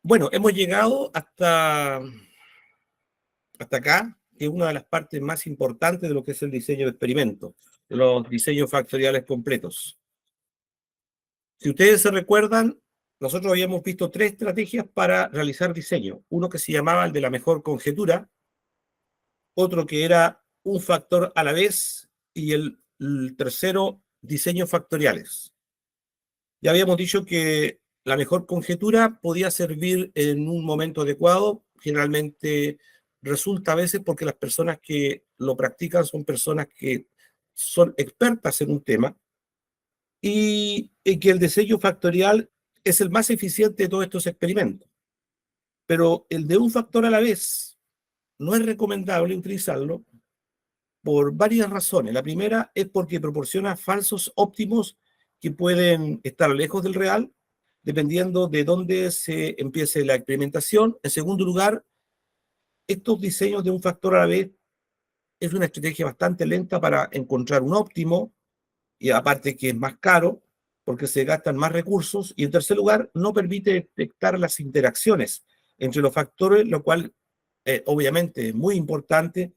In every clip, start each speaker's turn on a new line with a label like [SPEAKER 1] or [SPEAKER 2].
[SPEAKER 1] Bueno, hemos llegado hasta acá, que es una de las partes más importantes de lo que es el diseño de experimentos, de los diseños factoriales completos. Si ustedes se recuerdan, nosotros habíamos visto 3 estrategias para realizar diseño. Uno que se llamaba el de la mejor conjetura, otro que era un factor a la vez y el tercero, diseños factoriales. Ya habíamos dicho que la mejor conjetura podía servir en un momento adecuado, generalmente resulta a veces porque las personas que lo practican son personas que son expertas en un tema y que el diseño factorial es el más eficiente de todos estos experimentos. Pero el de un factor a la vez no es recomendable utilizarlo por varias razones. La primera es porque proporciona falsos óptimos que pueden estar lejos del real, dependiendo de dónde se empiece la experimentación. En segundo lugar, estos diseños de un factor a la vez es una estrategia bastante lenta para encontrar un óptimo, y aparte que es más caro, porque se gastan más recursos. Y en tercer lugar, no permite detectar las interacciones entre los factores, lo cual obviamente es muy importante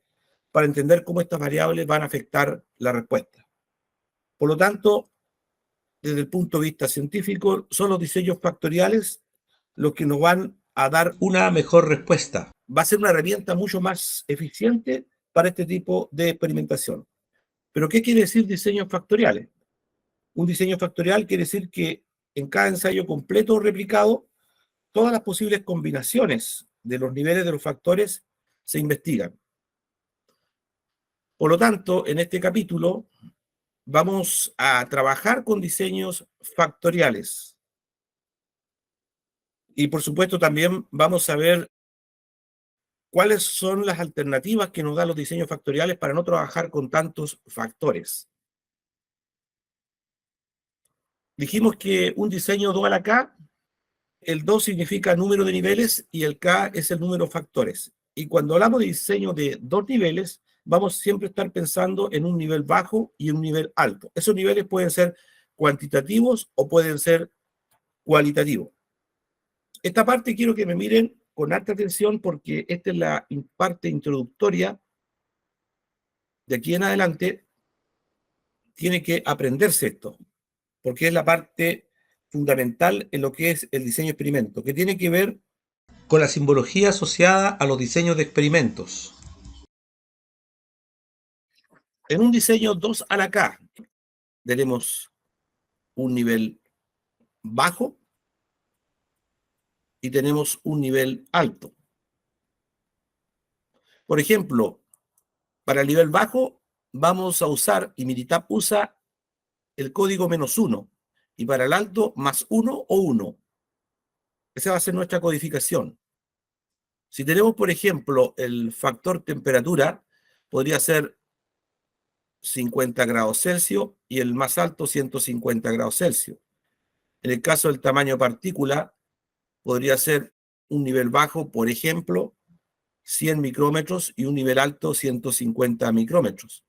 [SPEAKER 1] para entender cómo estas variables van a afectar la respuesta. Por lo tanto, desde el punto de vista científico, son los diseños factoriales los que nos van a dar una mejor respuesta. Va a ser una herramienta mucho más eficiente para este tipo de experimentación. ¿Pero qué quiere decir diseños factoriales? Un diseño factorial quiere decir que en cada ensayo completo o replicado, todas las posibles combinaciones de los niveles de los factores se investigan. Por lo tanto, en este capítulo vamos a trabajar con diseños factoriales. Y por supuesto también vamos a ver cuáles son las alternativas que nos dan los diseños factoriales para no trabajar con tantos factores. Dijimos que un diseño 2 a la K, el 2 significa número de niveles y el K es el número de factores. Y cuando hablamos de diseño de 2 niveles, vamos siempre a estar pensando en un nivel bajo y un nivel alto. Esos niveles pueden ser cuantitativos o pueden ser cualitativos. Esta parte quiero que me miren con alta atención porque esta es la parte introductoria. De aquí en adelante tiene que aprenderse esto, porque es la parte fundamental en lo que es el diseño de experimento, que tiene que ver con la simbología asociada a los diseños de experimentos. En un diseño 2 a la K tenemos un nivel bajo y tenemos un nivel alto. Por ejemplo, para el nivel bajo vamos a usar, y Minitab usa el código -1, y para el alto +1 o 1. Esa va a ser nuestra codificación. Si tenemos, por ejemplo, el factor temperatura, podría ser 50 grados Celsius y el más alto 150 grados Celsius. En el caso del tamaño de partícula, podría ser un nivel bajo, por ejemplo, 100 micrómetros y un nivel alto 150 micrómetros.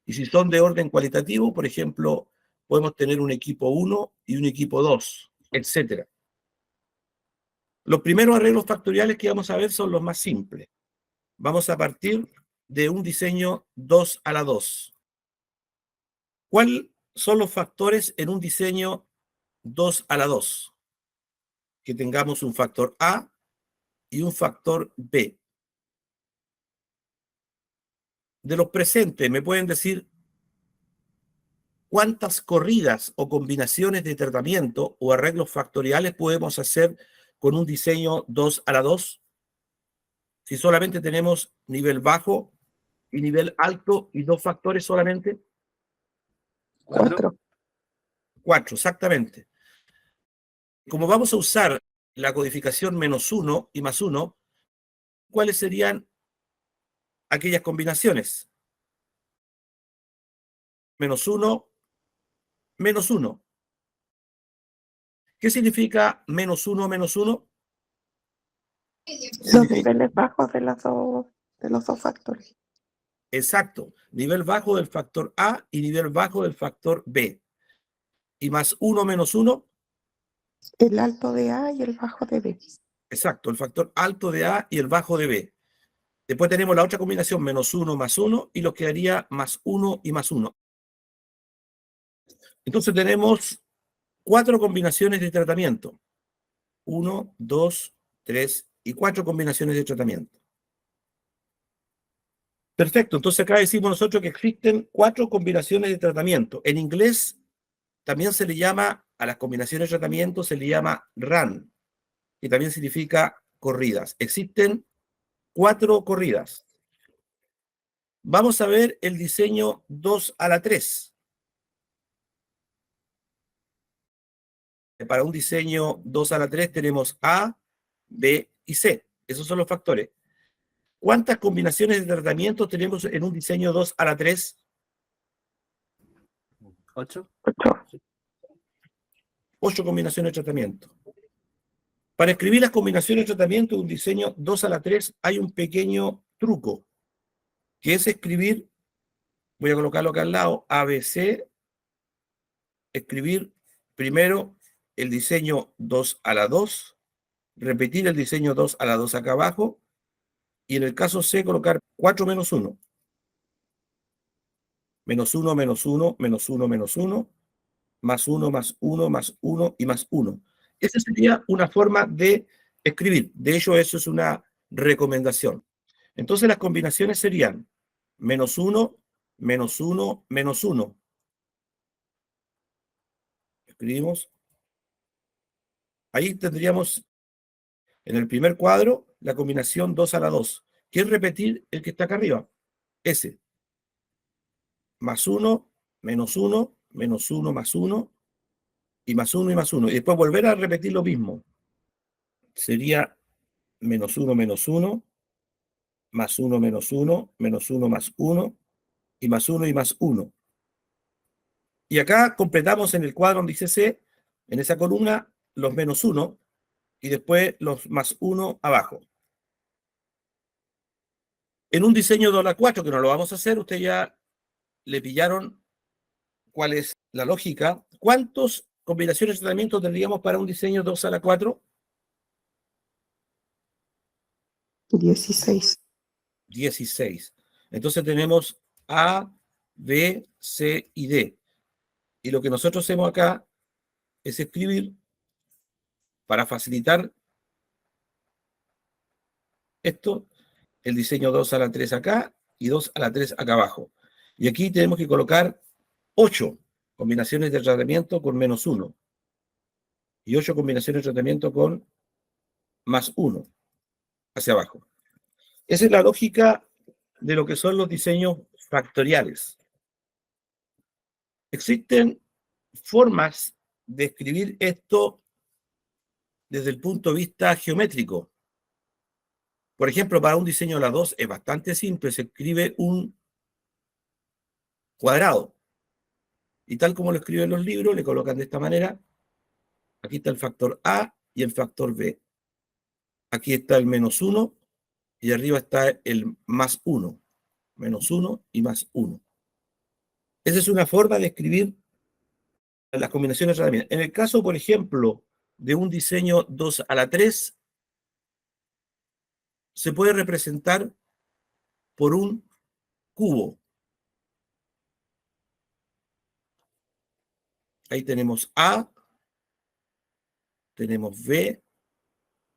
[SPEAKER 1] Y si son de orden cualitativo, por ejemplo, podemos tener un equipo 1 y un equipo 2, etc. Los primeros arreglos factoriales que vamos a ver son los más simples. Vamos a partir de un diseño 2 a la 2. ¿Cuáles son los factores en un diseño 2 a la 2? Que tengamos un factor A y un factor B. De los presentes, ¿me pueden decir cuántas corridas o combinaciones de tratamiento o arreglos factoriales podemos hacer con un diseño 2 a la 2? Si solamente tenemos nivel bajo y nivel alto y 2 factores solamente.
[SPEAKER 2] 4.
[SPEAKER 1] 4, exactamente. Como vamos a usar la codificación -1 y +1, ¿cuáles serían aquellas combinaciones? -1, -1. ¿Qué significa -1, -1?
[SPEAKER 2] Los niveles bajos de los dos factores.
[SPEAKER 1] Exacto. Nivel bajo del factor A y nivel bajo del factor B. ¿Y +1, -1?
[SPEAKER 2] El alto de A y el bajo de B.
[SPEAKER 1] Exacto, el factor alto de A y el bajo de B. Después tenemos la otra combinación, menos 1 más 1, y lo quedaría más 1 y más 1. Entonces tenemos 4 combinaciones de tratamiento. 1, 2, 3 y 4 combinaciones de tratamiento. Perfecto, entonces acá decimos nosotros que existen 4 combinaciones de tratamiento. En inglés también se le llama, a las combinaciones de tratamiento se le llama run, que también significa corridas. Existen 4 corridas. Vamos a ver el diseño 2 a la 3. Para un diseño 2 a la 3 tenemos A, B y C. Esos son los factores. ¿Cuántas combinaciones de tratamiento tenemos en un diseño 2 a la 3?
[SPEAKER 3] 8.
[SPEAKER 2] 8.
[SPEAKER 1] 8 combinaciones de tratamiento. Para escribir las combinaciones de tratamiento de un diseño 2 a la 3 hay un pequeño truco, que es escribir, voy a colocarlo acá al lado, ABC, escribir primero el diseño 2 a la 2, repetir el diseño 2 a la 2 acá abajo, y en el caso C colocar 4 menos 1. Menos 1, menos 1, menos 1, menos 1, más 1, más 1, más 1 y más 1. Esa sería una forma de escribir. De hecho, eso es una recomendación. Entonces las combinaciones serían menos 1, menos 1, menos 1. Escribimos. Ahí tendríamos en el primer cuadro la combinación 2 a la 2. ¿Qué es repetir el que está acá arriba? Ese. Más 1, menos 1, menos 1, más 1, y más 1 y más 1. Y después volver a repetir lo mismo. Sería menos 1, menos 1, más 1, menos 1, menos 1, más 1, y más 1 y más 1. Y acá completamos en el cuadro donde dice C, en esa columna, los menos 1, y después los más 1 abajo. En un diseño 2 a la 4, que no lo vamos a hacer, ustedes ya le pillaron cuál es la lógica. ¿Cuántas combinaciones de tratamiento tendríamos para un diseño 2 a la 4?
[SPEAKER 2] 16.
[SPEAKER 1] 16. Entonces tenemos A, B, C y D. Y lo que nosotros hacemos acá es escribir, para facilitar esto, el diseño 2 a la 3 acá y 2 a la 3 acá abajo. Y aquí tenemos que colocar 8 combinaciones de tratamiento con menos 1. Y 8 combinaciones de tratamiento con más 1 hacia abajo. Esa es la lógica de lo que son los diseños factoriales. Existen formas de escribir esto desde el punto de vista geométrico. Por ejemplo, para un diseño de la 2 es bastante simple, se escribe un cuadrado. Y tal como lo escriben los libros, le colocan de esta manera. Aquí está el factor A y el factor B. Aquí está el menos 1 y arriba está el más 1. Menos 1 y más 1. Esa es una forma de escribir las combinaciones de herramientas. En el caso, por ejemplo, de un diseño 2 a la 3, se puede representar por un cubo. Ahí tenemos A, tenemos B,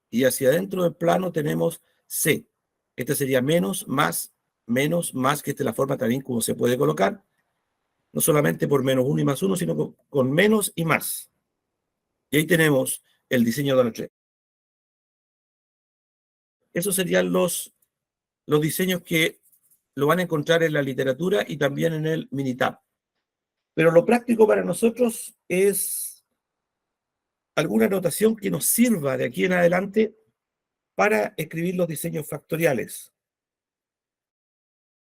[SPEAKER 1] y hacia adentro del plano tenemos C. Esta sería menos, más, que esta es la forma también como se puede colocar. No solamente por menos 1 y más 1, sino con menos y más. Y ahí tenemos el diseño de la 3. Esos serían los diseños que lo van a encontrar en la literatura y también en el Minitab. Pero lo práctico para nosotros es alguna notación que nos sirva de aquí en adelante para escribir los diseños factoriales.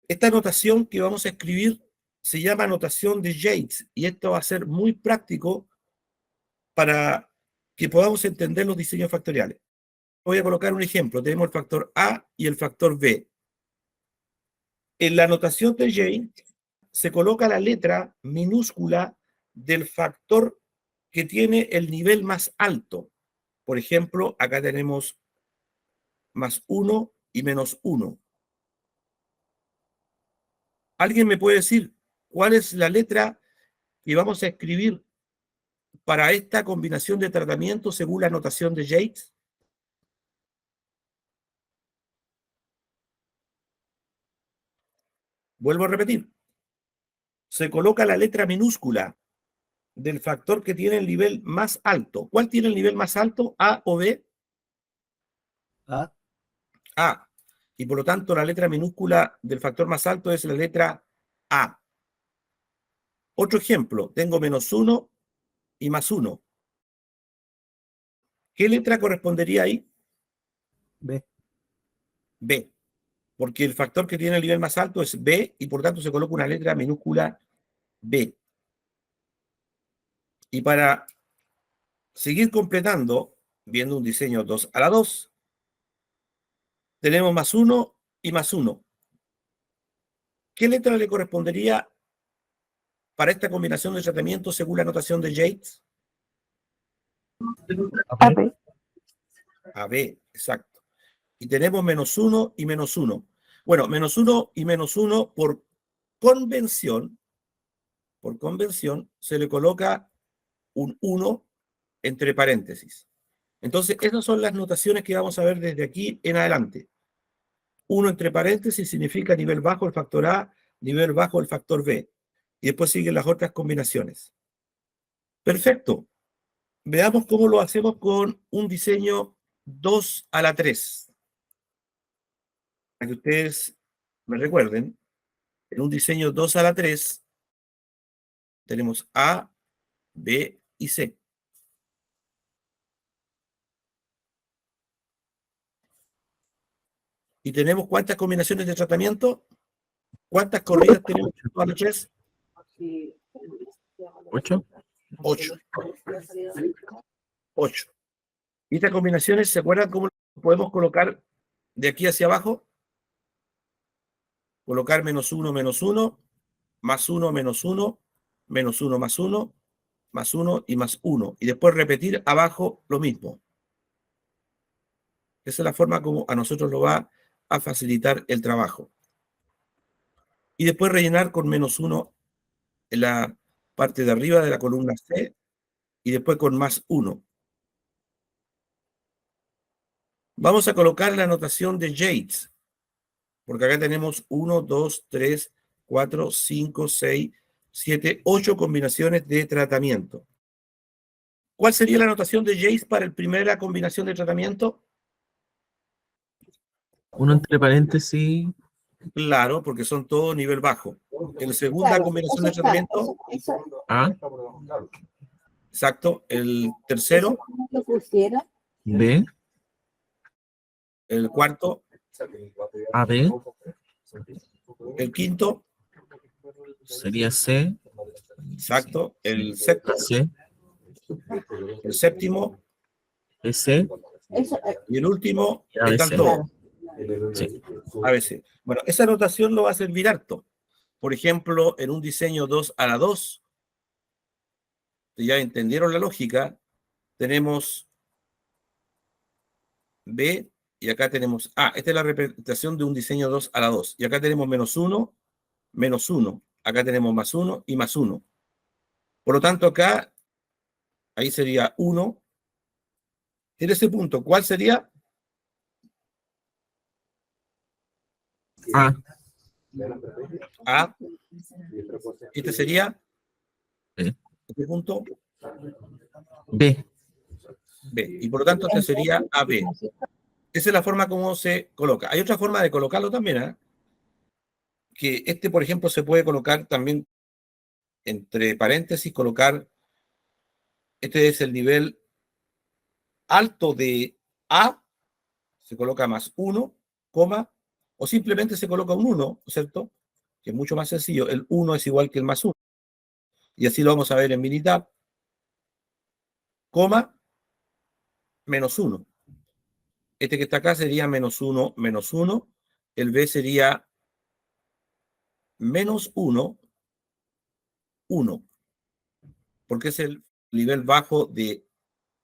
[SPEAKER 1] Esta notación que vamos a escribir se llama notación de Yates y esto va a ser muy práctico para que podamos entender los diseños factoriales. Voy a colocar un ejemplo. Tenemos el factor A y el factor B. En la notación de Yates se coloca la letra minúscula del factor que tiene el nivel más alto. Por ejemplo, acá tenemos más 1 y menos 1. ¿Alguien me puede decir cuál es la letra que vamos a escribir para esta combinación de tratamiento según la notación de Yates? Vuelvo a repetir. Se coloca la letra minúscula del factor que tiene el nivel más alto. ¿Cuál tiene el nivel más alto? ¿A o B?
[SPEAKER 3] A.
[SPEAKER 1] A. Y por lo tanto la letra minúscula del factor más alto es la letra A. Otro ejemplo, tengo menos 1 y más 1. ¿Qué letra correspondería ahí?
[SPEAKER 3] B.
[SPEAKER 1] B. Porque el factor que tiene el nivel más alto es B y por lo tanto se coloca una letra minúscula B. Y para seguir completando, viendo un diseño 2 a la 2, tenemos más 1 y más 1. ¿Qué letra le correspondería para esta combinación de tratamientos según la notación de Yates?
[SPEAKER 2] A B.
[SPEAKER 1] A B, exacto. Y tenemos menos 1 y menos 1. Bueno, menos 1 y menos 1 por convención, se le coloca un 1 entre paréntesis. Entonces, esas son las notaciones que vamos a ver desde aquí en adelante. 1 entre paréntesis significa nivel bajo el factor A, nivel bajo el factor B. Y después siguen las otras combinaciones. Perfecto. Veamos cómo lo hacemos con un diseño 2 a la 3. Para que ustedes me recuerden, en un diseño 2 a la 3 tenemos A, B y C. ¿Y tenemos cuántas combinaciones de tratamiento? ¿Cuántas corridas tenemos a la 3?
[SPEAKER 3] 8.
[SPEAKER 1] 8. 8. ¿Y estas combinaciones se acuerdan cómo podemos colocar de aquí hacia abajo? Colocar menos 1, más 1, menos 1, menos 1, más 1, más 1 y más 1. Y después repetir abajo lo mismo. Esa es la forma como a nosotros nos va a facilitar el trabajo. Y después rellenar con menos 1 en la parte de arriba de la columna C y después con más 1. Vamos a colocar la notación de Yates, porque acá tenemos 1, 2, 3, 4, 5, 6, 7, 8 combinaciones de tratamiento. ¿Cuál sería la notación de Yates para la primera combinación de tratamiento?
[SPEAKER 3] 1 entre paréntesis.
[SPEAKER 1] Claro, porque son todo nivel bajo. En la segunda combinación de tratamiento,
[SPEAKER 3] A.
[SPEAKER 1] exacto, el tercero,
[SPEAKER 3] B.
[SPEAKER 1] el cuarto,
[SPEAKER 3] AB.
[SPEAKER 1] el quinto,
[SPEAKER 3] Sería C.
[SPEAKER 1] exacto, el sexto,
[SPEAKER 3] C.
[SPEAKER 1] el séptimo
[SPEAKER 3] S.
[SPEAKER 1] y el último
[SPEAKER 3] Y ABC.
[SPEAKER 1] están todos.
[SPEAKER 3] Sí.
[SPEAKER 1] A veces. Bueno, esa notación lo va a servir harto. Por ejemplo, en un diseño 2 a la 2, si ya entendieron la lógica, tenemos B y acá tenemos A. Esta es la representación de un diseño 2 a la 2. Y acá tenemos menos 1, menos 1. Acá tenemos más 1 y más 1. Por lo tanto, acá, ahí sería 1. En ese punto, ¿cuál sería?
[SPEAKER 3] A.
[SPEAKER 1] A. Este sería,
[SPEAKER 3] B.
[SPEAKER 1] este punto,
[SPEAKER 3] B.
[SPEAKER 1] B. Y por lo tanto, este sería AB. Esa es la forma como se coloca. Hay otra forma de colocarlo también, ¿eh? Que este, por ejemplo, se puede colocar también entre paréntesis, colocar, este es el nivel alto de A, se coloca más 1, coma, o simplemente se coloca un 1, ¿cierto? Que es mucho más sencillo. El 1 es igual que el más 1. Y así lo vamos a ver en Minitab, coma, menos 1. Este que está acá sería menos 1, menos 1. El B sería menos 1, 1. Porque es el nivel bajo de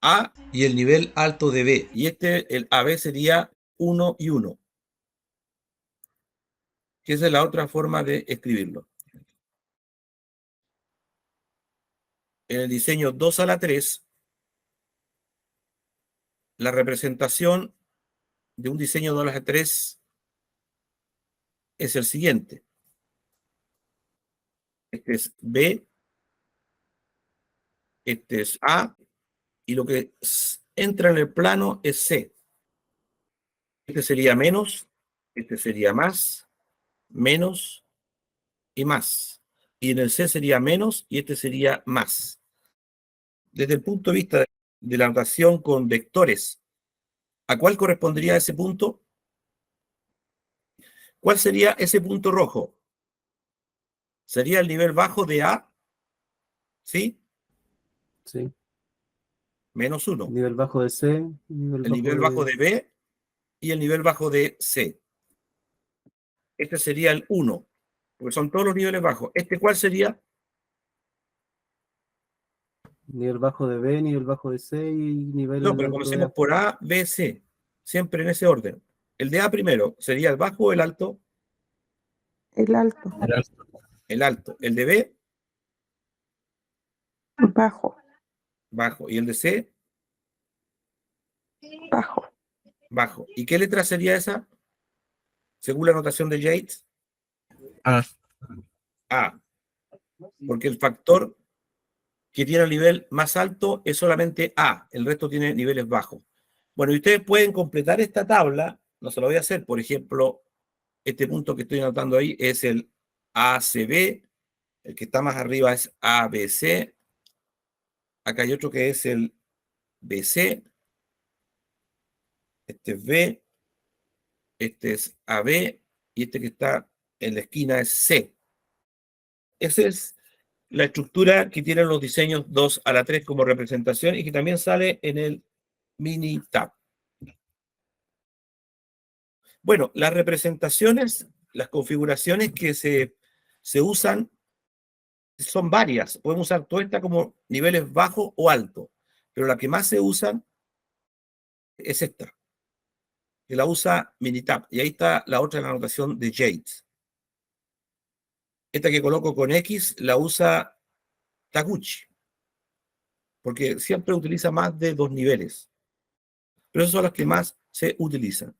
[SPEAKER 1] A y el nivel alto de B. Y este, el AB sería 1 y 1. Que esa es la otra forma de escribirlo. En el diseño 2 a la 3, la representación de un diseño 2 a la 3 es el siguiente. Este es B, este es A, y lo que entra en el plano es C. Este sería menos, este sería más, menos y más. Y en el C sería menos y este sería más. Desde el punto de vista de la notación con vectores, ¿a cuál correspondería ese punto? ¿Cuál sería ese punto rojo? ¿Sería el nivel bajo de A? ¿Sí?
[SPEAKER 4] Sí.
[SPEAKER 1] Menos 1.
[SPEAKER 4] Nivel bajo de C,
[SPEAKER 1] El nivel bajo de B y el nivel bajo de C. Este sería el 1, porque son todos los niveles bajos. ¿Este cuál sería?
[SPEAKER 4] nivel bajo de B, nivel bajo de C y nivel
[SPEAKER 1] No, pero
[SPEAKER 4] alto de
[SPEAKER 1] comencemos
[SPEAKER 4] A.
[SPEAKER 1] por A, B, C. Siempre en ese orden. El de A primero, ¿sería el bajo o el alto?
[SPEAKER 2] El alto,
[SPEAKER 1] El alto. El de B,
[SPEAKER 2] bajo,
[SPEAKER 1] bajo. Y el de C,
[SPEAKER 2] bajo.
[SPEAKER 1] bajo. ¿Y qué letra sería esa? Según la notación de Yates.
[SPEAKER 3] A.
[SPEAKER 1] A. Porque el factor que tiene el nivel más alto es solamente A. El resto tiene niveles bajos. Bueno, y ustedes pueden completar esta tabla. No se lo voy a hacer. Por ejemplo, este punto que estoy anotando ahí es el ACB. El que está más arriba es ABC. Acá hay otro que es el BC. Este es B. Este es AB. Y este que está en la esquina es C. Esa es la estructura que tienen los diseños 2 a la 3 como representación y que también sale en el mini tab. Bueno, las representaciones, las configuraciones que se usan son varias. Podemos usar toda esta como niveles bajo o alto, pero la que más se usan es esta, que la usa Minitab. Y ahí está la otra, la anotación de Yates. Esta que coloco con X la usa Taguchi, porque siempre utiliza más de 2 niveles. Pero esas son las que más se utilizan.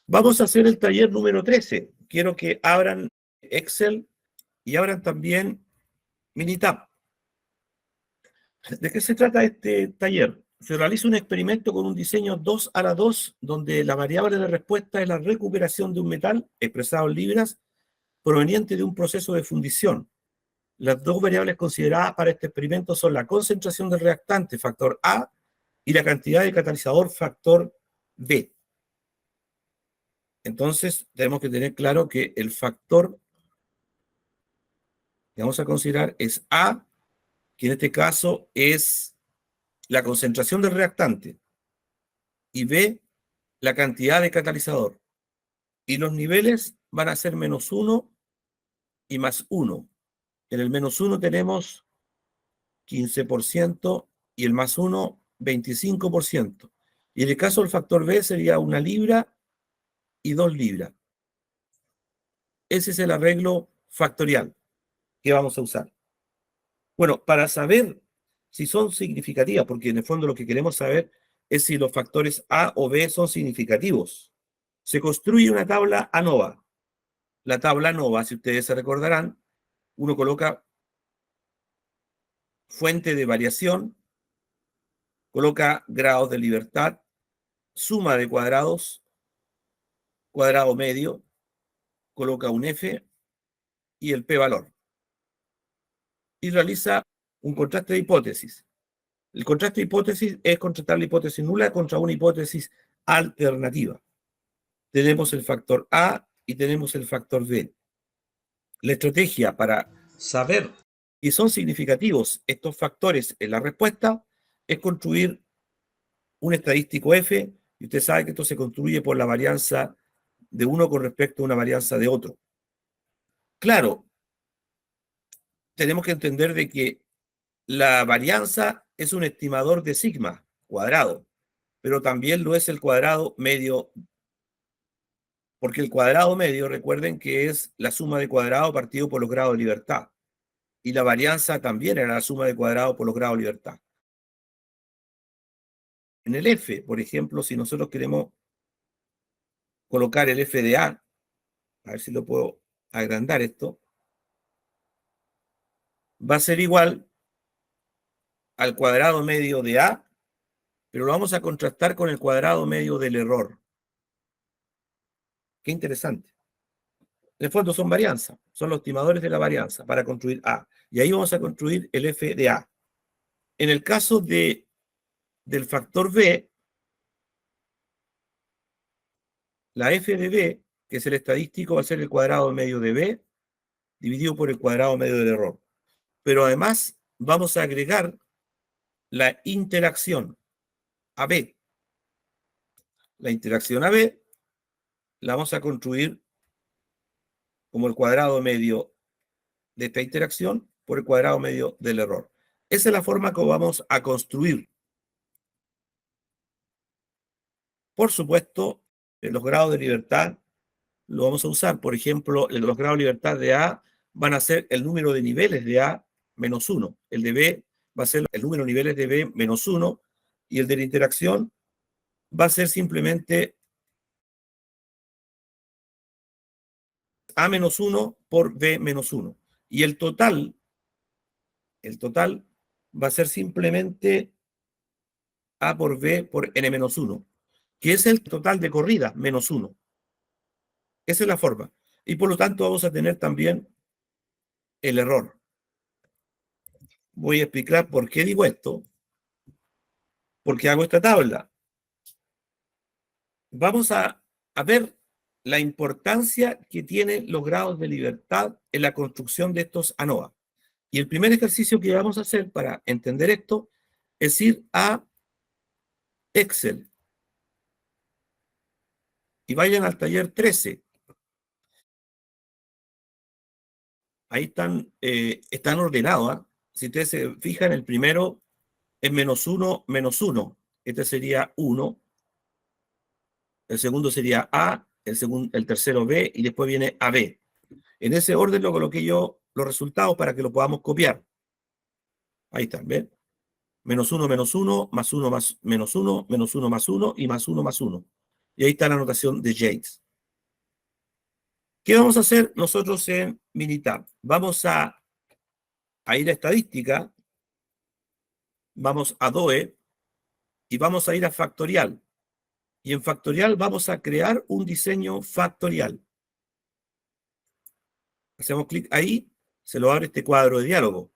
[SPEAKER 1] Vamos a hacer el taller número 13. Quiero que abran Excel y abran también Minitab. ¿De qué se trata este taller? Se realiza un experimento con un diseño 2 a la 2, donde la variable de respuesta es la recuperación de un metal expresado en libras proveniente de un proceso de fundición. Las dos variables consideradas para este experimento son la concentración del reactante, factor A, y la cantidad de catalizador, factor B. Entonces, tenemos que tener claro que el factor que vamos a considerar es A, que en este caso es la concentración del reactante, y B, la cantidad de catalizador. Y los niveles van a ser menos 1 y más 1. En el menos 1 tenemos 15% y el más 1, 25%. Y en el caso del factor B sería 1 libra y 2 libras. Ese es el arreglo factorial que vamos a usar. Bueno, para saber si son significativas, porque en el fondo lo que queremos saber es si los factores A o B son significativos, se construye una tabla ANOVA. La tabla ANOVA, si ustedes se recordarán, uno coloca fuente de variación, coloca grados de libertad, suma de cuadrados, cuadrado medio, coloca un F y el p-valor. Y realiza un contraste de hipótesis. El contraste de hipótesis es contrastar la hipótesis nula contra una hipótesis alternativa. Tenemos el factor A y tenemos el factor B. La estrategia para saber si son significativos estos factores en la respuesta es construir un estadístico F, y usted sabe que esto se construye por la varianza de uno con respecto a una varianza de otro. Claro, tenemos que entender de que la varianza es un estimador de sigma cuadrado, pero también lo es el cuadrado medio Porque el cuadrado medio, recuerden que es la suma de cuadrado partido por los grados de libertad. Y la varianza también era la suma de cuadrado por los grados de libertad. En el F, por ejemplo, si nosotros queremos colocar el F de A ver si lo puedo agrandar esto, va a ser igual al cuadrado medio de A, pero lo vamos a contrastar con el cuadrado medio del error. Qué interesante. En el fondo son varianzas, son los estimadores de la varianza para construir A. Y ahí vamos a construir el F de A. En el caso del factor B, la F de B, que es el estadístico, va a ser el cuadrado medio de B dividido por el cuadrado medio del error. Pero además vamos a agregar la interacción AB. La interacción AB la vamos a construir como el cuadrado medio de esta interacción por el cuadrado medio del error. Esa es la forma como vamos a construir. Por supuesto, los grados de libertad lo vamos a usar. Por ejemplo, los grados de libertad de A van a ser el número de niveles de A menos 1. El de B va a ser el número de niveles de B menos 1. Y el de la interacción va a ser simplemente A menos 1 por B menos 1. Y el total va a ser simplemente A por B por N menos 1, que es el total de corrida, menos 1. Esa es la forma. Y por lo tanto vamos a tener también el error. Voy a explicar por qué digo esto. Porque hago esta tabla. Vamos a ver la importancia que tienen los grados de libertad en la construcción de estos ANOVA. Y el primer ejercicio que vamos a hacer para entender esto es ir a Excel. Y vayan al taller 13. Ahí están ordenados. ¿Eh? Si ustedes se fijan, el primero es menos 1, menos 1. Este sería 1. El segundo sería A, el tercero B, y después viene AB. En ese orden lo coloqué yo los resultados para que lo podamos copiar. Ahí están, ¿ven? Menos 1, menos 1, más 1, más menos 1, menos 1, más 1, y más 1, más 1. Y ahí está la anotación de Yates. ¿Qué vamos a hacer nosotros en Minitab? Vamos a ir a estadística, vamos a DOE, y vamos a ir a factorial. Y en factorial vamos a crear un diseño factorial. Hacemos clic ahí, se lo abre este cuadro de diálogo.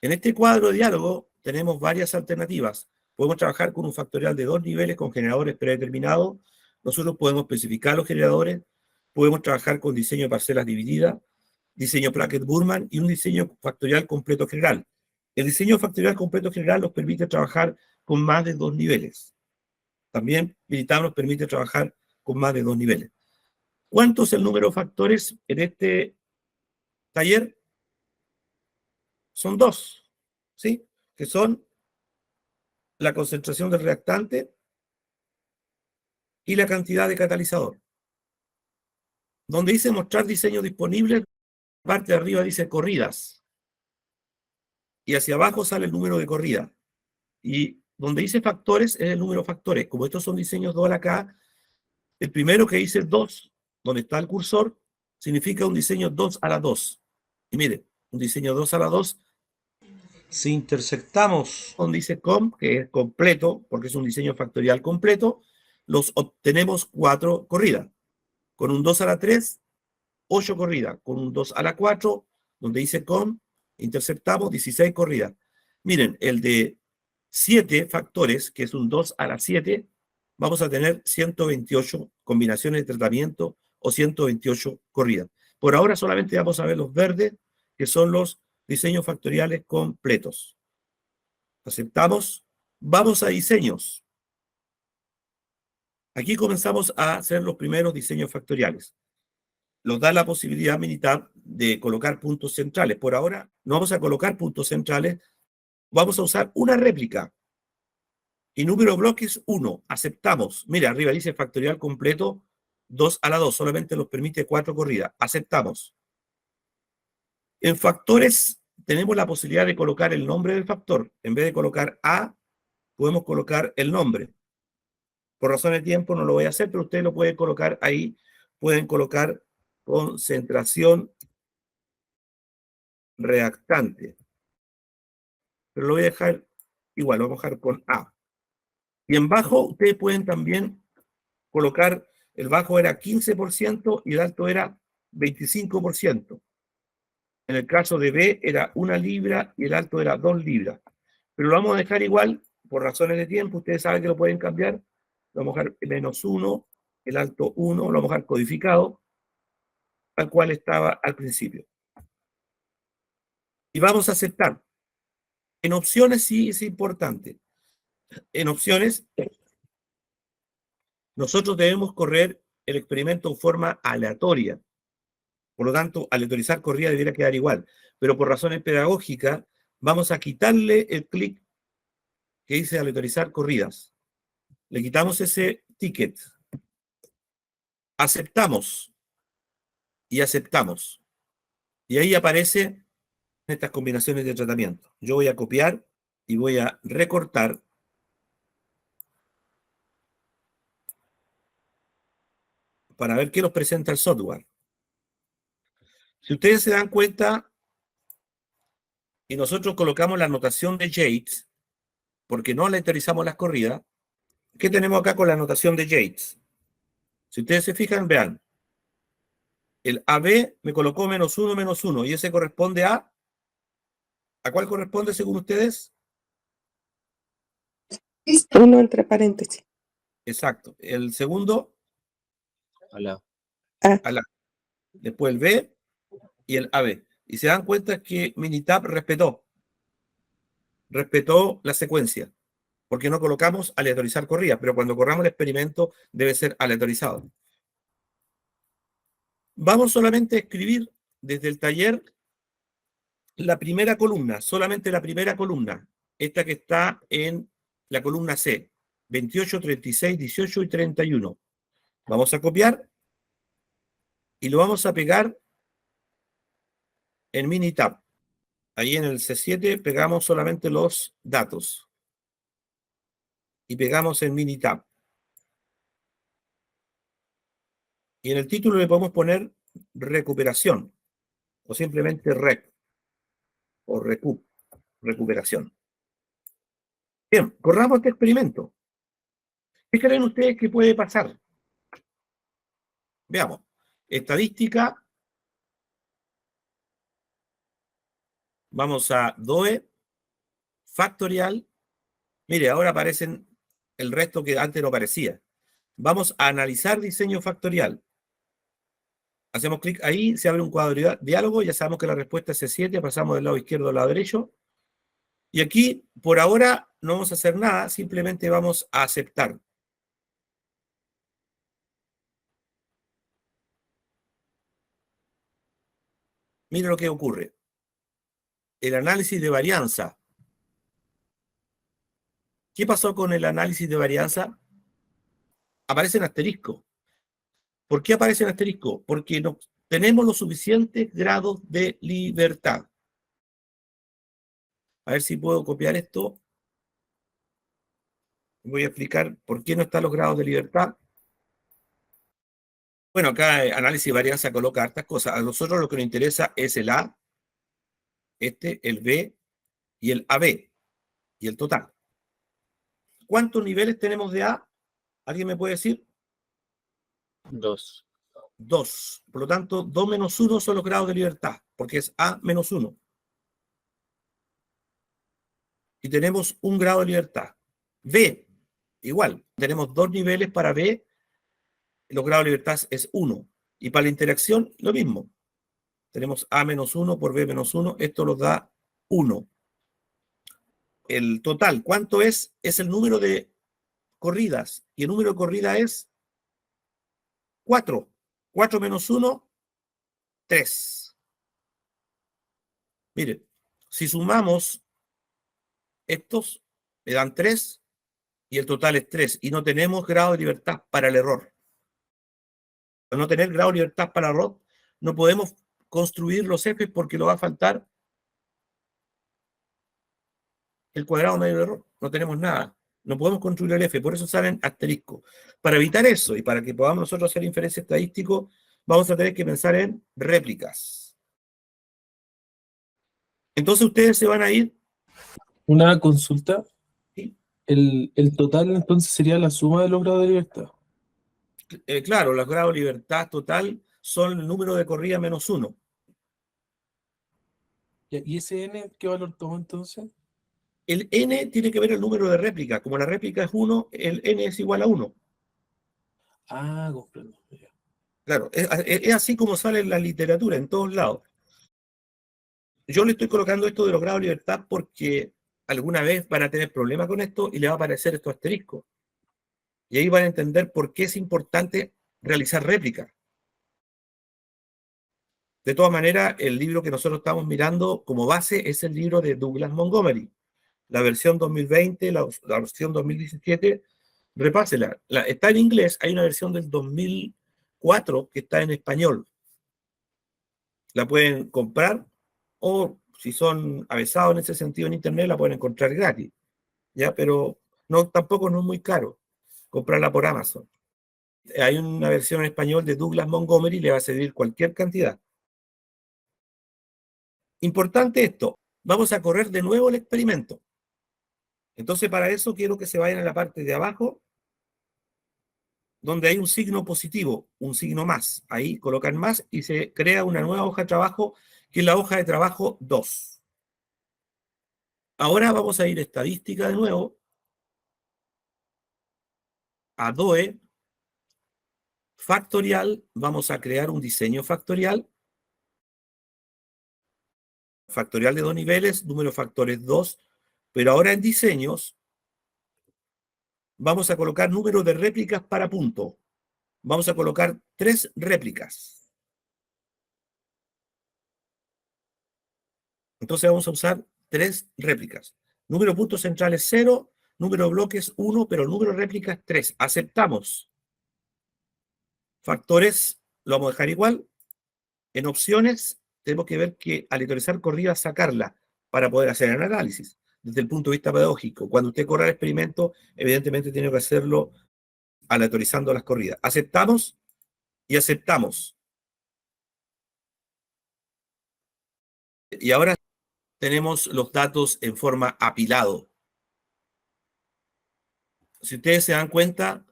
[SPEAKER 1] En este cuadro de diálogo tenemos varias alternativas. Podemos trabajar con un factorial de 2 niveles con generadores predeterminados. Nosotros podemos especificar los generadores. Podemos trabajar con diseño de parcelas divididas, diseño Plackett-Burman y un diseño factorial completo general. El diseño factorial completo general nos permite trabajar con más de 2 niveles. También Minitab nos permite trabajar con más de 2 niveles. ¿Cuánto es el número de factores en este taller? Son 2, ¿sí? Que son la concentración del reactante y la cantidad de catalizador. Donde dice mostrar diseño disponible, parte de arriba dice corridas. Y hacia abajo sale el número de corridas. Y donde dice factores es el número de factores. Como estos son diseños 2 a la K, el primero que dice 2, donde está el cursor, significa un diseño 2 a la 2. Y mire, un diseño 2 a la 2. Si intersectamos donde dice com, que es completo, porque es un diseño factorial completo, los obtenemos 4 corridas. Con un 2 a la 3, 8 corridas. Con un 2 a la 4, donde dice com, intersectamos 16 corridas. Miren, el de 7 factores, que es un 2 a la 7, vamos a tener 128 combinaciones de tratamiento o 128 corridas. Por ahora solamente vamos a ver los verdes, que son los diseños factoriales completos. Aceptamos. Vamos a diseños. Aquí comenzamos a hacer los primeros diseños factoriales. Nos da la posibilidad Minitab de colocar puntos centrales. Por ahora no vamos a colocar puntos centrales. Vamos a usar una réplica. Y número de bloques 1. Aceptamos. Mira, arriba dice factorial completo. 2 a la 2, solamente nos permite 4 corridas. Aceptamos. En factores tenemos la posibilidad de colocar el nombre del factor. En vez de colocar A, podemos colocar el nombre. Por razones de tiempo no lo voy a hacer, pero ustedes lo pueden colocar ahí. Pueden colocar concentración reactante. Pero lo voy a dejar igual, lo vamos a dejar con A. Y en bajo, ustedes pueden también colocar, el bajo era 15% y el alto era 25%. En el caso de B era 1 libra y el alto era 2 libras. Pero lo vamos a dejar igual, por razones de tiempo, ustedes saben que lo pueden cambiar. Lo vamos a dejar -1, el alto 1, lo vamos a dejar codificado, tal cual estaba al principio. Y vamos a aceptar. En opciones sí es importante. En opciones, nosotros debemos correr el experimento en forma aleatoria. Por lo tanto, aleatorizar corrida debería quedar igual. Pero por razones pedagógicas, vamos a quitarle el clic que dice aleatorizar corridas. Le quitamos ese ticket. Aceptamos. Y aceptamos. Y ahí aparecen estas combinaciones de tratamiento. Yo voy a copiar y voy a recortar. Para ver qué nos presenta el software. Si ustedes se dan cuenta, y nosotros colocamos la anotación de Yates, porque no aleatorizamos las corridas, ¿qué tenemos acá con la anotación de Yates? Si ustedes se fijan, vean, el AB me colocó -1, -1, y ese corresponde a cuál corresponde según ustedes?
[SPEAKER 2] 1 entre paréntesis.
[SPEAKER 1] Exacto. El segundo,
[SPEAKER 3] Hola.
[SPEAKER 1] a la. Después el B y el AB. Y se dan cuenta que Minitab respetó la secuencia, porque no colocamos aleatorizar corridas, pero cuando corramos el experimento debe ser aleatorizado. Vamos solamente a escribir desde el taller la primera columna, solamente la primera columna, esta que está en la columna C, 28, 36, 18 y 31. Vamos a copiar y lo vamos a pegar en Minitab. Ahí en el C7 pegamos solamente los datos y pegamos en Minitab. Y en el título le podemos poner recuperación o simplemente rec o recuperación. Bien, corramos este experimento. ¿Qué creen ustedes que puede pasar? Veamos. Estadística. Vamos a DOE. Factorial. Mire, ahora aparecen el resto que antes no aparecía. Vamos a analizar diseño factorial. Hacemos clic ahí, se abre un cuadro de diálogo, ya sabemos que la respuesta es C7, pasamos del lado izquierdo al lado derecho. Y aquí, por ahora, no vamos a hacer nada, simplemente vamos a aceptar. Mire lo que ocurre. El análisis de varianza. ¿Qué pasó con el análisis de varianza? Aparece en asterisco. ¿Por qué aparece en asterisco? Porque no tenemos los suficientes grados de libertad. A ver si puedo copiar esto. Voy a explicar por qué no están los grados de libertad. Bueno, acá análisis de varianza coloca hartas cosas. A nosotros lo que nos interesa es el A, el B y el AB, y el total. ¿Cuántos niveles tenemos de A? ¿Alguien me puede decir?
[SPEAKER 3] 2.
[SPEAKER 1] 2. Por lo tanto, 2 menos 1 son los grados de libertad, porque es A menos 1. Y tenemos un grado de libertad. B, igual. Tenemos 2 niveles para B. Los grados de libertad es 1. Y para la interacción, lo mismo. Tenemos A menos 1 por B menos 1. Esto nos da 1. El total, ¿cuánto es? Es el número de corridas. Y el número de corridas es 4. 4 menos 1, 3. Miren, si sumamos estos, me dan 3 y el total es 3. Y no tenemos grado de libertad para el error. Al no tener grado de libertad para ROT, no podemos construir los F porque lo va a faltar el cuadrado medio de ROT. No tenemos nada. No podemos construir el F, por eso salen asteriscos. Para evitar eso y para que podamos nosotros hacer inferencia estadística, vamos a tener que pensar en réplicas. Entonces ustedes se van a ir.
[SPEAKER 5] Una consulta.
[SPEAKER 1] ¿Sí?
[SPEAKER 5] El total entonces sería la suma de los grados de libertad.
[SPEAKER 1] Claro, los grados de libertad total son el número de corrida menos 1.
[SPEAKER 5] ¿Y ese n qué valor toma entonces?
[SPEAKER 1] El n tiene que ver el número de réplica. Como la réplica es 1, el n es igual a 1.
[SPEAKER 5] Ah, comprendo. Ya.
[SPEAKER 1] Claro, es así como sale en la literatura, en todos lados. Yo le estoy colocando esto de los grados de libertad porque alguna vez van a tener problemas con esto y le va a aparecer estos asteriscos. Y ahí van a entender por qué es importante realizar réplicas. De todas maneras, el libro que nosotros estamos mirando como base es el libro de Douglas Montgomery. La versión 2020, la versión 2017, repásela. Está en inglés, hay una versión del 2004 que está en español. La pueden comprar o si son avesados en ese sentido en internet, la pueden encontrar gratis. ¿Ya? Pero tampoco no es muy caro comprarla por Amazon. Hay una versión en español de Douglas Montgomery, le va a servir cualquier cantidad. Importante esto, vamos a correr de nuevo el experimento. Entonces para eso quiero que se vayan a la parte de abajo, donde hay un signo positivo, un signo más. Ahí colocan más y se crea una nueva hoja de trabajo, que es la hoja de trabajo 2. Ahora vamos a ir a estadística de nuevo, a DOE, factorial, vamos a crear un diseño factorial de 2 niveles, número de factores 2, pero ahora en diseños vamos a colocar número de réplicas para punto. Vamos a colocar 3 réplicas. Entonces vamos a usar 3 réplicas. Número de puntos centrales 0, número de bloques 1, pero el número de réplicas 3. Aceptamos. Factores lo vamos a dejar igual. En opciones tenemos que ver que aleatorizar corrida, sacarla para poder hacer el análisis. Desde el punto de vista pedagógico, cuando usted corra el experimento, evidentemente tiene que hacerlo aleatorizando las corridas. Aceptamos y aceptamos. Y ahora tenemos los datos en forma apilado. Si ustedes se dan cuenta,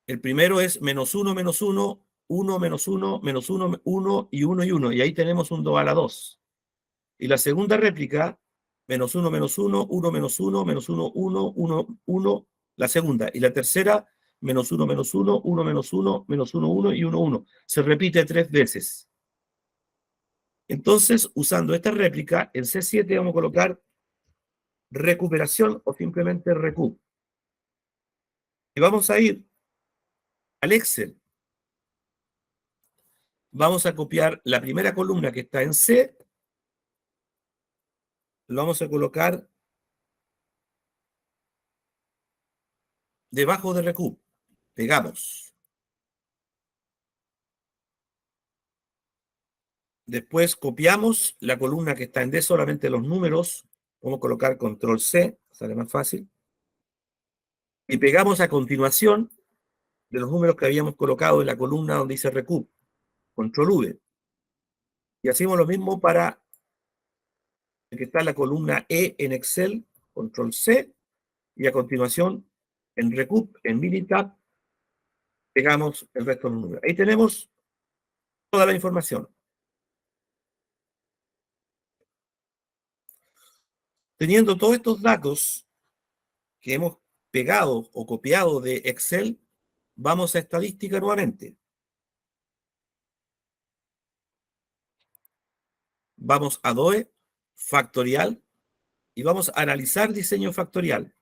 [SPEAKER 1] el primero es menos 1, menos 1, 1, menos 1, menos 1, 1 y 1 y 1. Y ahí tenemos un 2 a la 2. Y la segunda réplica, menos 1, menos 1, 1, menos 1, menos 1, 1, 1, 1, la segunda. Y la tercera, menos 1, menos 1, 1, menos 1, menos 1, 1 y 1, 1. Se repite 3 veces. Entonces, usando esta réplica, en C7 vamos a colocar recuperación o simplemente recoup. Y vamos a ir al Excel. Vamos a copiar la primera columna que está en C. Lo vamos a colocar debajo de recoup. Pegamos. Después copiamos la columna que está en D, solamente los números. Vamos a colocar control C, sale más fácil. Y pegamos a continuación de los números que habíamos colocado en la columna donde dice recoup. Control V. Y hacemos lo mismo para el que está en la columna E en Excel, control C. Y a continuación, en recoup, en Minitab, pegamos el resto de los números. Ahí tenemos toda la información. Teniendo todos estos datos que hemos pegado o copiado de Excel, vamos a estadística nuevamente. Vamos a DOE, factorial, y vamos a analizar diseño factorial.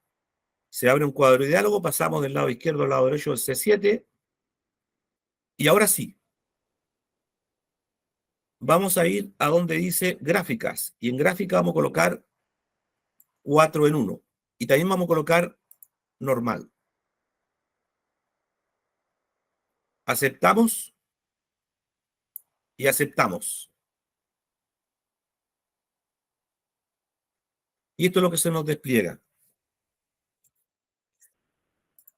[SPEAKER 1] Se abre un cuadro de diálogo, pasamos del lado izquierdo al lado derecho del C7, y ahora sí, vamos a ir a donde dice gráficas, y en gráfica vamos a colocar 4 en 1, y también vamos a colocar normal. Aceptamos y aceptamos. Y esto es lo que se nos despliega.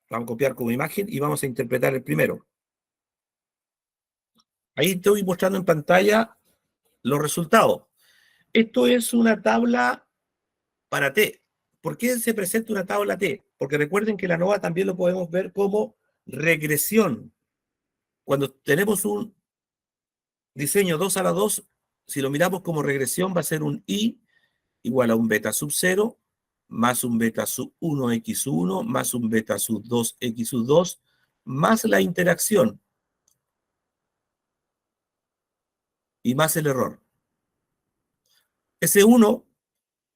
[SPEAKER 1] Vamos a copiar como imagen y vamos a interpretar el primero. Ahí estoy mostrando en pantalla los resultados. Esto es una tabla para T. ¿Por qué se presenta una tabla T? Porque recuerden que la ANOVA también lo podemos ver como regresión. Cuando tenemos un diseño 2 a la 2, si lo miramos como regresión, va a ser un I igual a un beta sub 0 más un beta sub 1x1 más un beta sub 2x2 más la interacción y más el error. Ese 1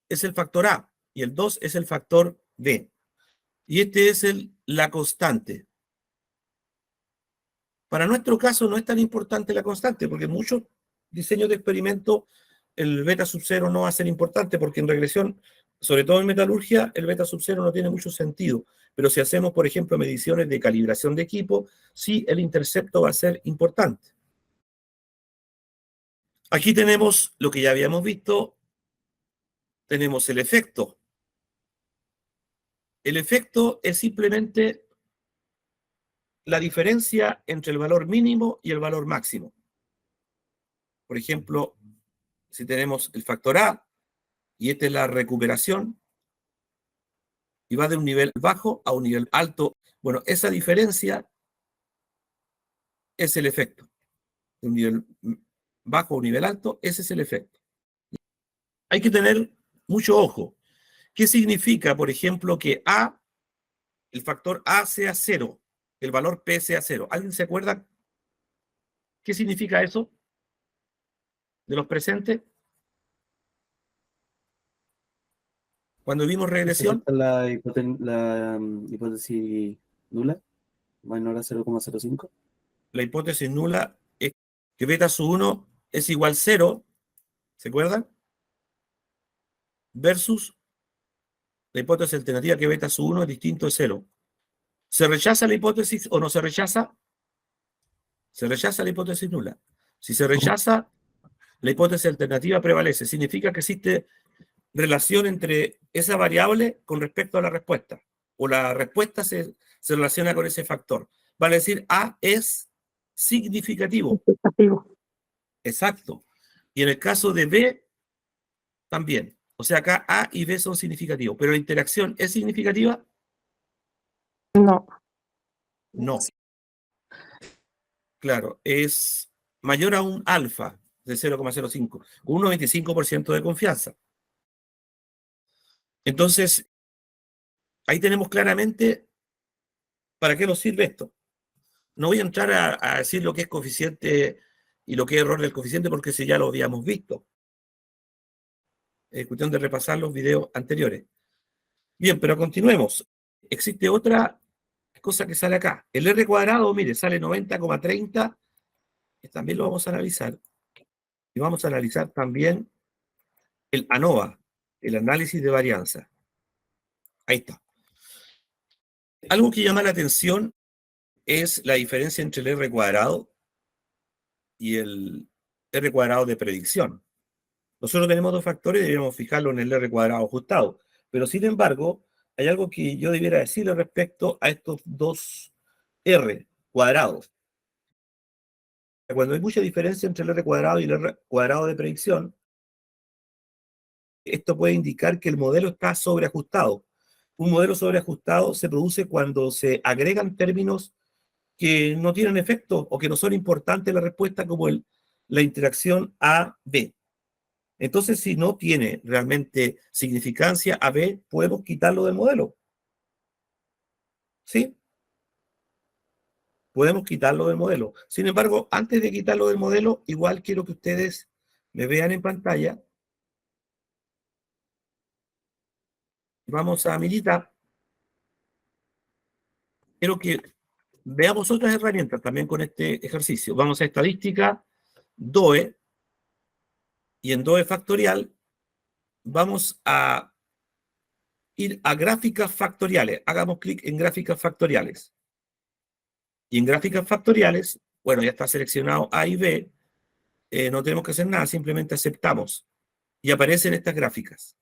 [SPEAKER 1] es el factor A y el 2 es el factor B. Y este es la constante. Para nuestro caso no es tan importante la constante, porque en muchos diseños de experimento el beta sub 0 no va a ser importante, porque en regresión, sobre todo en metalurgia, el beta sub 0 no tiene mucho sentido. Pero si hacemos, por ejemplo, mediciones de calibración de equipo, sí el intercepto va a ser importante. Aquí tenemos lo que ya habíamos visto, tenemos el efecto. El efecto es simplemente la diferencia entre el valor mínimo y el valor máximo. Por ejemplo, si tenemos el factor A, y esta es la recuperación, y va de un nivel bajo a un nivel alto, bueno, esa diferencia es el efecto. De un nivel bajo a un nivel alto, ese es el efecto. Hay que tener mucho ojo. ¿Qué significa, por ejemplo, que A, el factor A sea 0, el valor P sea 0? ¿Alguien se acuerda qué significa eso de los presentes? Cuando vimos regresión,
[SPEAKER 4] La hipótesis nula, menor a 0,05.
[SPEAKER 1] la hipótesis nula es que beta sub 1 es igual 0, ¿se acuerdan? Versus la hipótesis alternativa que beta sub 1 es distinto de 0. ¿Se rechaza la hipótesis o no se rechaza? Se rechaza la hipótesis nula. Si se rechaza, la hipótesis alternativa prevalece. Significa que existe relación entre esa variable con respecto a la respuesta. O la respuesta se relaciona con ese factor. Vale decir, A es significativo.
[SPEAKER 2] Significativo.
[SPEAKER 1] Exacto. Y en el caso de B, también. O sea, acá A y B son significativos. ¿Pero la interacción es significativa?
[SPEAKER 2] No.
[SPEAKER 1] No. Claro, es mayor a un alfa de 0,05, con un 95% de confianza. Entonces, ahí tenemos claramente para qué nos sirve esto. No voy a entrar a decir lo que es coeficiente y lo que es error del coeficiente, porque si ya lo habíamos visto. Es cuestión de repasar los videos anteriores. Bien, pero continuemos. Existe otra cosa que sale acá. El R cuadrado, mire, sale 90,30. También lo vamos a analizar. Y vamos a analizar también el ANOVA, el análisis de varianza. Ahí está. Algo que llama la atención es la diferencia entre el R cuadrado y el R cuadrado de predicción. Nosotros tenemos dos factores y debemos fijarlo en el R cuadrado ajustado. Pero sin embargo, hay algo que yo debiera decirle respecto a estos dos R cuadrados. Cuando hay mucha diferencia entre el R cuadrado y el R cuadrado de predicción, esto puede indicar que el modelo está sobreajustado. Un modelo sobreajustado se produce cuando se agregan términos que no tienen efecto o que no son importantes en la respuesta, como la interacción A-B. Entonces, si no tiene realmente significancia A-B, podemos quitarlo del modelo. ¿Sí? Podemos quitarlo del modelo. Sin embargo, antes de quitarlo del modelo, igual quiero que ustedes me vean en pantalla. Vamos a militar. Quiero que veamos otras herramientas también con este ejercicio. Vamos a estadística, DOE, y en DOE factorial vamos a ir a gráficas factoriales. Hagamos clic en gráficas factoriales. Y en gráficas factoriales, bueno, ya está seleccionado A y B, no tenemos que hacer nada, simplemente aceptamos. Y aparecen estas gráficas.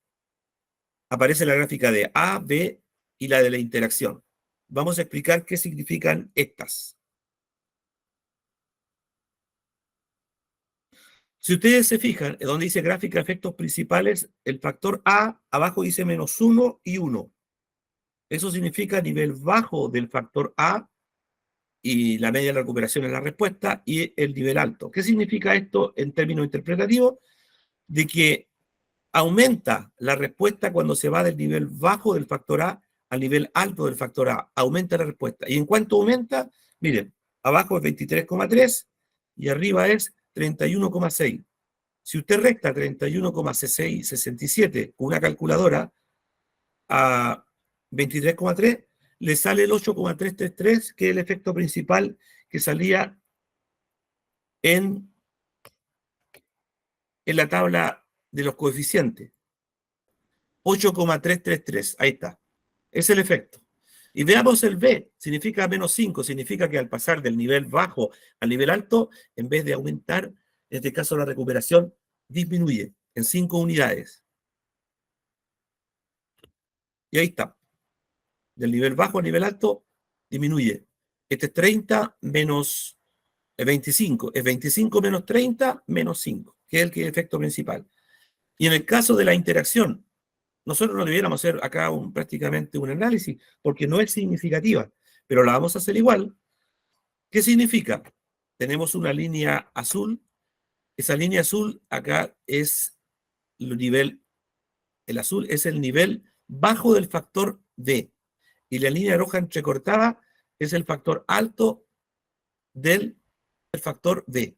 [SPEAKER 1] Aparece la gráfica de A, B y la de la interacción. Vamos a explicar qué significan estas. Si ustedes se fijan, donde dice gráfica de efectos principales, el factor A, abajo dice -1 y 1. Eso significa nivel bajo del factor A y la media de la recuperación en la respuesta y el nivel alto. ¿Qué significa esto en términos interpretativos? De que aumenta la respuesta cuando se va del nivel bajo del factor A al nivel alto del factor A. Aumenta la respuesta. ¿Y en cuánto aumenta? Miren, abajo es 23,3 y arriba es 31,6. Si usted resta 31,667 con una calculadora a 23,3, le sale el 8,333, que es el efecto principal que salía en la tabla de los coeficientes. 8,333, ahí está. Es el efecto. Y veamos el B, significa -5, significa que al pasar del nivel bajo al nivel alto, en vez de aumentar, en este caso la recuperación disminuye en 5 unidades. Y ahí está. Del nivel bajo al nivel alto, disminuye. Este es 30 menos 25. Es 25 menos 30 menos 5, que es el efecto principal. Y en el caso de la interacción, nosotros no debiéramos hacer acá prácticamente un análisis, porque no es significativa, pero la vamos a hacer igual. ¿Qué significa? Tenemos una línea azul. Esa línea azul acá es el azul es el nivel bajo del factor D. Y la línea roja entrecortada es el factor alto del factor D.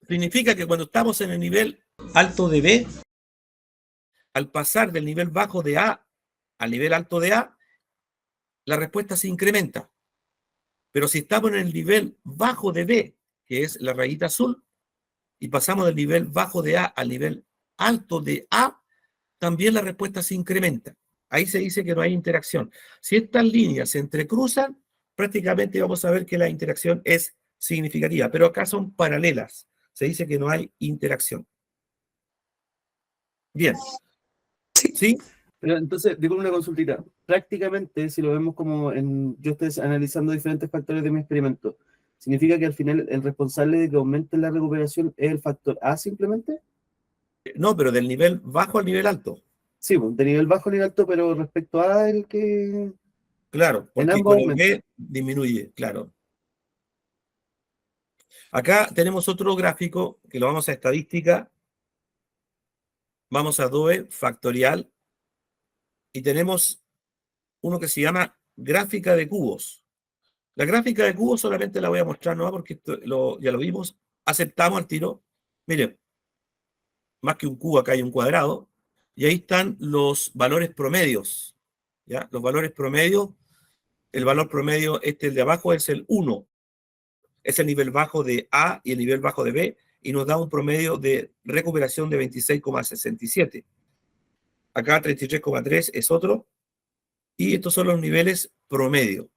[SPEAKER 1] Significa que cuando estamos en el nivel alto de B, al pasar del nivel bajo de A al nivel alto de A, la respuesta se incrementa. Pero si estamos en el nivel bajo de B, que es la rayita azul, y pasamos del nivel bajo de A al nivel alto de A, también la respuesta se incrementa. Ahí se dice que no hay interacción. Si estas líneas se entrecruzan, prácticamente vamos a ver que la interacción es significativa, pero acá son paralelas. Se dice que no hay interacción. Bien. ¿Sí?
[SPEAKER 4] Pero entonces, digo una consultita. Prácticamente, si lo vemos como yo estoy analizando diferentes factores de mi experimento, ¿significa que al final el responsable de que aumente la recuperación es el factor A simplemente?
[SPEAKER 1] No, pero del nivel bajo al nivel alto.
[SPEAKER 4] Sí, pues, de nivel bajo a nivel alto, pero respecto a el que...
[SPEAKER 1] Claro,
[SPEAKER 4] En
[SPEAKER 1] porque
[SPEAKER 4] ambos
[SPEAKER 1] con el
[SPEAKER 4] aumentos.
[SPEAKER 1] B disminuye, claro. Acá tenemos otro gráfico que lo vamos a estadística. Vamos a DOE factorial y tenemos uno que se llama gráfica de cubos. La gráfica de cubos solamente la voy a mostrar, ¿no? Porque ya lo vimos. Aceptamos al tiro. Miren, más que un cubo, acá hay un cuadrado. Y ahí están los valores promedios. ¿Ya? Los valores promedios. El valor promedio, el de abajo, es el 1. Es el nivel bajo de A y el nivel bajo de B. Y nos da un promedio de recuperación de 26,67. Acá 33,3 es otro. Y estos son los niveles promedio.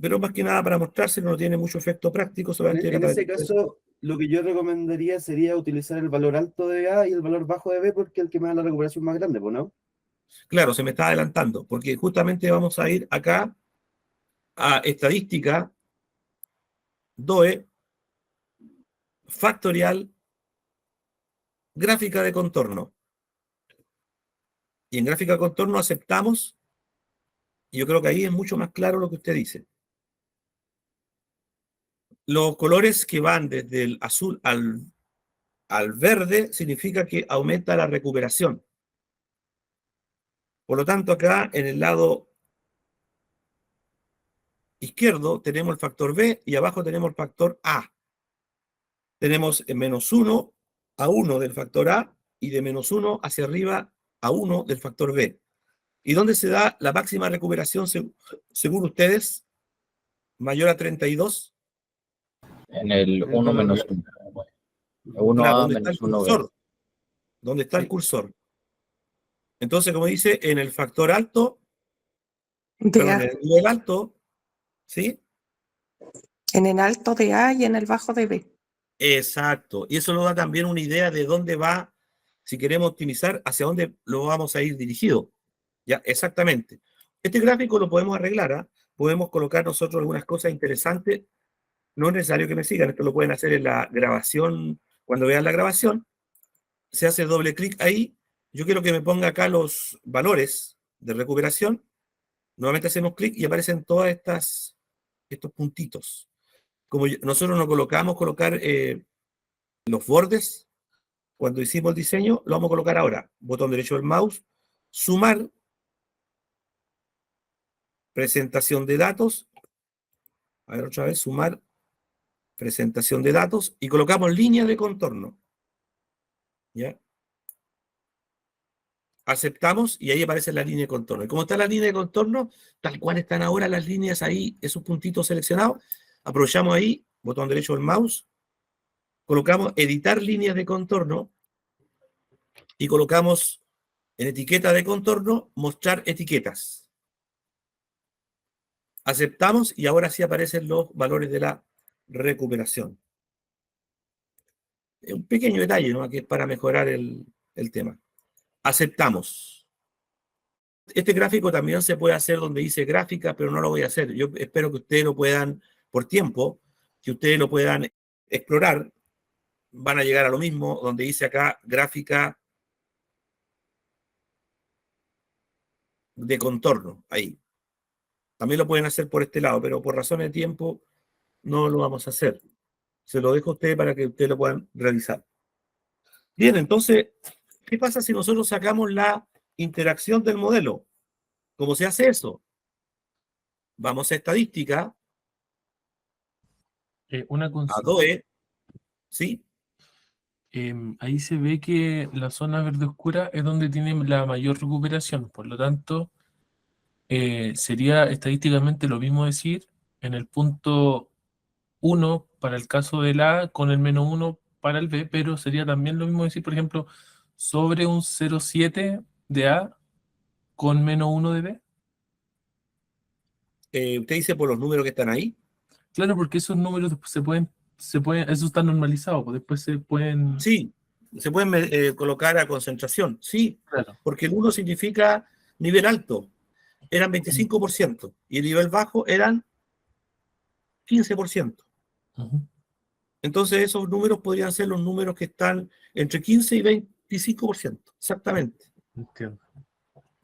[SPEAKER 1] Pero más que nada para mostrárselo, no tiene mucho efecto práctico. Solamente
[SPEAKER 4] En ese caso, lo que yo recomendaría sería utilizar el valor alto de A y el valor bajo de B, porque es el que me da la recuperación más grande, ¿no?
[SPEAKER 1] Claro, se me está adelantando, porque justamente vamos a ir acá a estadística, DOE, factorial, gráfica de contorno. Y en gráfica de contorno aceptamos, y yo creo que ahí es mucho más claro lo que usted dice. Los colores que van desde el azul al verde significa que aumenta la recuperación. Por lo tanto, acá en el lado izquierdo tenemos el factor B y abajo tenemos el factor A. Tenemos -1 a 1 del factor A y de -1 hacia arriba a 1 del factor B. ¿Y dónde se da la máxima recuperación según ustedes? ¿Mayor a 32?
[SPEAKER 3] En el 1 menos 1. 1A
[SPEAKER 1] Claro, ¿dónde está el
[SPEAKER 3] menos 1B.
[SPEAKER 1] cursor? ¿Dónde está el cursor? Entonces, como dice, en el factor alto
[SPEAKER 2] De
[SPEAKER 1] perdón,
[SPEAKER 2] A.
[SPEAKER 1] en el nivel alto, ¿sí?
[SPEAKER 2] En el alto de A y en el bajo de B.
[SPEAKER 1] Exacto. Y eso nos da también una idea de dónde va, si queremos optimizar, hacia dónde lo vamos a ir dirigido. Ya, exactamente. Este gráfico lo podemos arreglar, ¿ah? Podemos colocar nosotros algunas cosas interesantes. No es necesario que me sigan, esto lo pueden hacer en la grabación. Cuando vean la grabación, se hace doble clic ahí. Yo quiero que me ponga acá los valores de recuperación. Nuevamente hacemos clic y aparecen todas estos puntitos. Como nosotros no colocamos colocar los bordes cuando hicimos el diseño, lo vamos a colocar ahora. Botón derecho del mouse, sumar, presentación de datos. A ver, otra vez, sumar, presentación de datos, y colocamos línea de contorno. ¿Ya? Aceptamos y ahí aparece la línea de contorno. Y como está la línea de contorno, tal cual están ahora las líneas ahí, esos puntitos seleccionados, aprovechamos ahí, botón derecho del mouse, colocamos editar líneas de contorno y colocamos en etiqueta de contorno mostrar etiquetas. Aceptamos y ahora sí aparecen los valores de la recuperación. Es un pequeño detalle, ¿no? Que es para mejorar el tema. Aceptamos. Este gráfico también se puede hacer donde dice gráfica, pero no lo voy a hacer. Yo espero que ustedes lo puedan, por tiempo, que ustedes lo puedan explorar. Van a llegar a lo mismo, donde dice acá gráfica de contorno, ahí. También lo pueden hacer por este lado, pero por razones de tiempo no lo vamos a hacer. Se lo dejo a ustedes para que ustedes lo puedan realizar. Bien, entonces, ¿qué pasa si nosotros sacamos la interacción del modelo? ¿Cómo se hace eso? Vamos a estadística,
[SPEAKER 5] Una
[SPEAKER 1] a
[SPEAKER 5] consulta.
[SPEAKER 1] DOE, ¿sí?
[SPEAKER 5] Ahí se ve que la zona verde oscura es donde tiene la mayor recuperación. Por lo tanto, sería estadísticamente lo mismo decir en el punto 1 para el caso del A con el -1 para el B, pero sería también lo mismo decir, por ejemplo, sobre un 0,7 de A con -1 de B.
[SPEAKER 1] Usted dice por los números que están ahí.
[SPEAKER 5] Claro, porque esos números después eso está normalizado, pues después se pueden.
[SPEAKER 1] Sí, se pueden colocar a concentración, sí,
[SPEAKER 5] Claro.
[SPEAKER 1] porque el 1 significa nivel alto, eran 25%, y el nivel bajo eran 15%.
[SPEAKER 5] Ujú.
[SPEAKER 1] Entonces esos números podrían ser los números que están entre 15 y 25%, exactamente.
[SPEAKER 5] Entiendo.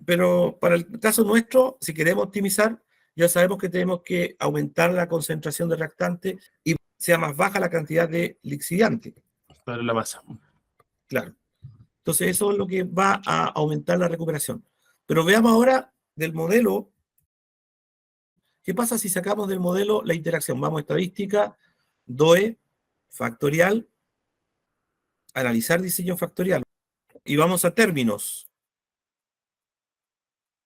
[SPEAKER 1] Pero para el caso nuestro, si queremos optimizar, ya sabemos que tenemos que aumentar la concentración de reactante y sea más baja la cantidad de lixiviante.
[SPEAKER 5] Para la masa.
[SPEAKER 1] Claro. Entonces eso es lo que va a aumentar la recuperación. Pero veamos ahora del modelo, ¿qué pasa si sacamos del modelo la interacción? Vamos a estadística, DOE, factorial, analizar diseño factorial. Y vamos a términos.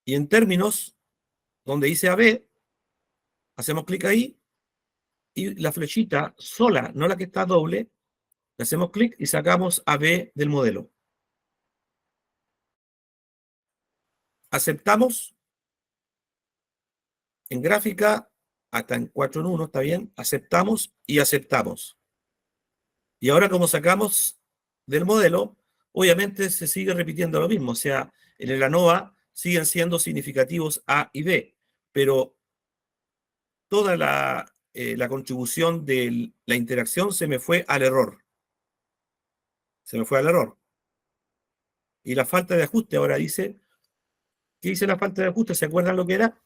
[SPEAKER 1] Y en términos, donde dice AB, hacemos clic ahí y la flechita sola, no la que está doble, le hacemos clic y sacamos AB del modelo. Aceptamos. En gráfica, hasta en 4 en 1, está bien, aceptamos y aceptamos. Y ahora como sacamos del modelo, obviamente se sigue repitiendo lo mismo, o sea, en el ANOVA siguen siendo significativos A y B, pero toda la contribución de la interacción se me fue al error. Se me fue al error. Y la falta de ajuste ahora dice, ¿qué dice la falta de ajuste? ¿Se acuerdan lo que era?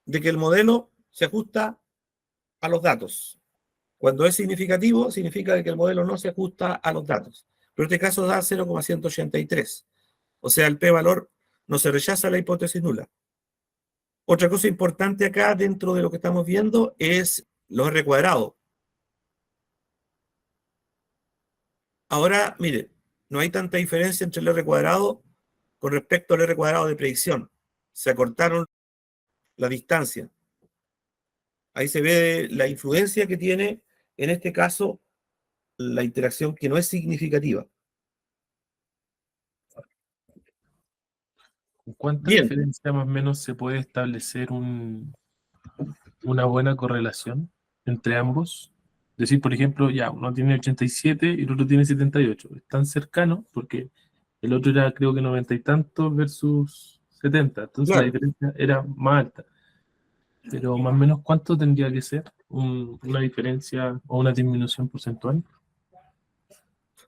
[SPEAKER 1] De que el modelo se ajusta a los datos. Cuando es significativo, significa que el modelo no se ajusta a los datos. Pero en este caso da 0,183. O sea, el p-valor no se rechaza la hipótesis nula. Otra cosa importante acá dentro de lo que estamos viendo es los R cuadrados. Ahora, mire, no hay tanta diferencia entre el R cuadrado con respecto al R cuadrado de predicción. Se acortaron la distancia. Ahí se ve la influencia que tiene, en este caso, la interacción que no es significativa.
[SPEAKER 5] ¿Cuánta
[SPEAKER 1] Bien.
[SPEAKER 5] diferencia más o menos se puede establecer una buena correlación entre ambos? Decir, por ejemplo, ya uno tiene 87 y el otro tiene 78. Es tan cercano porque el otro era creo que 90 y tantos versus 70. Entonces la
[SPEAKER 1] Claro.
[SPEAKER 5] diferencia era más alta. Pero más o menos, ¿cuánto tendría que ser una diferencia o una disminución porcentual?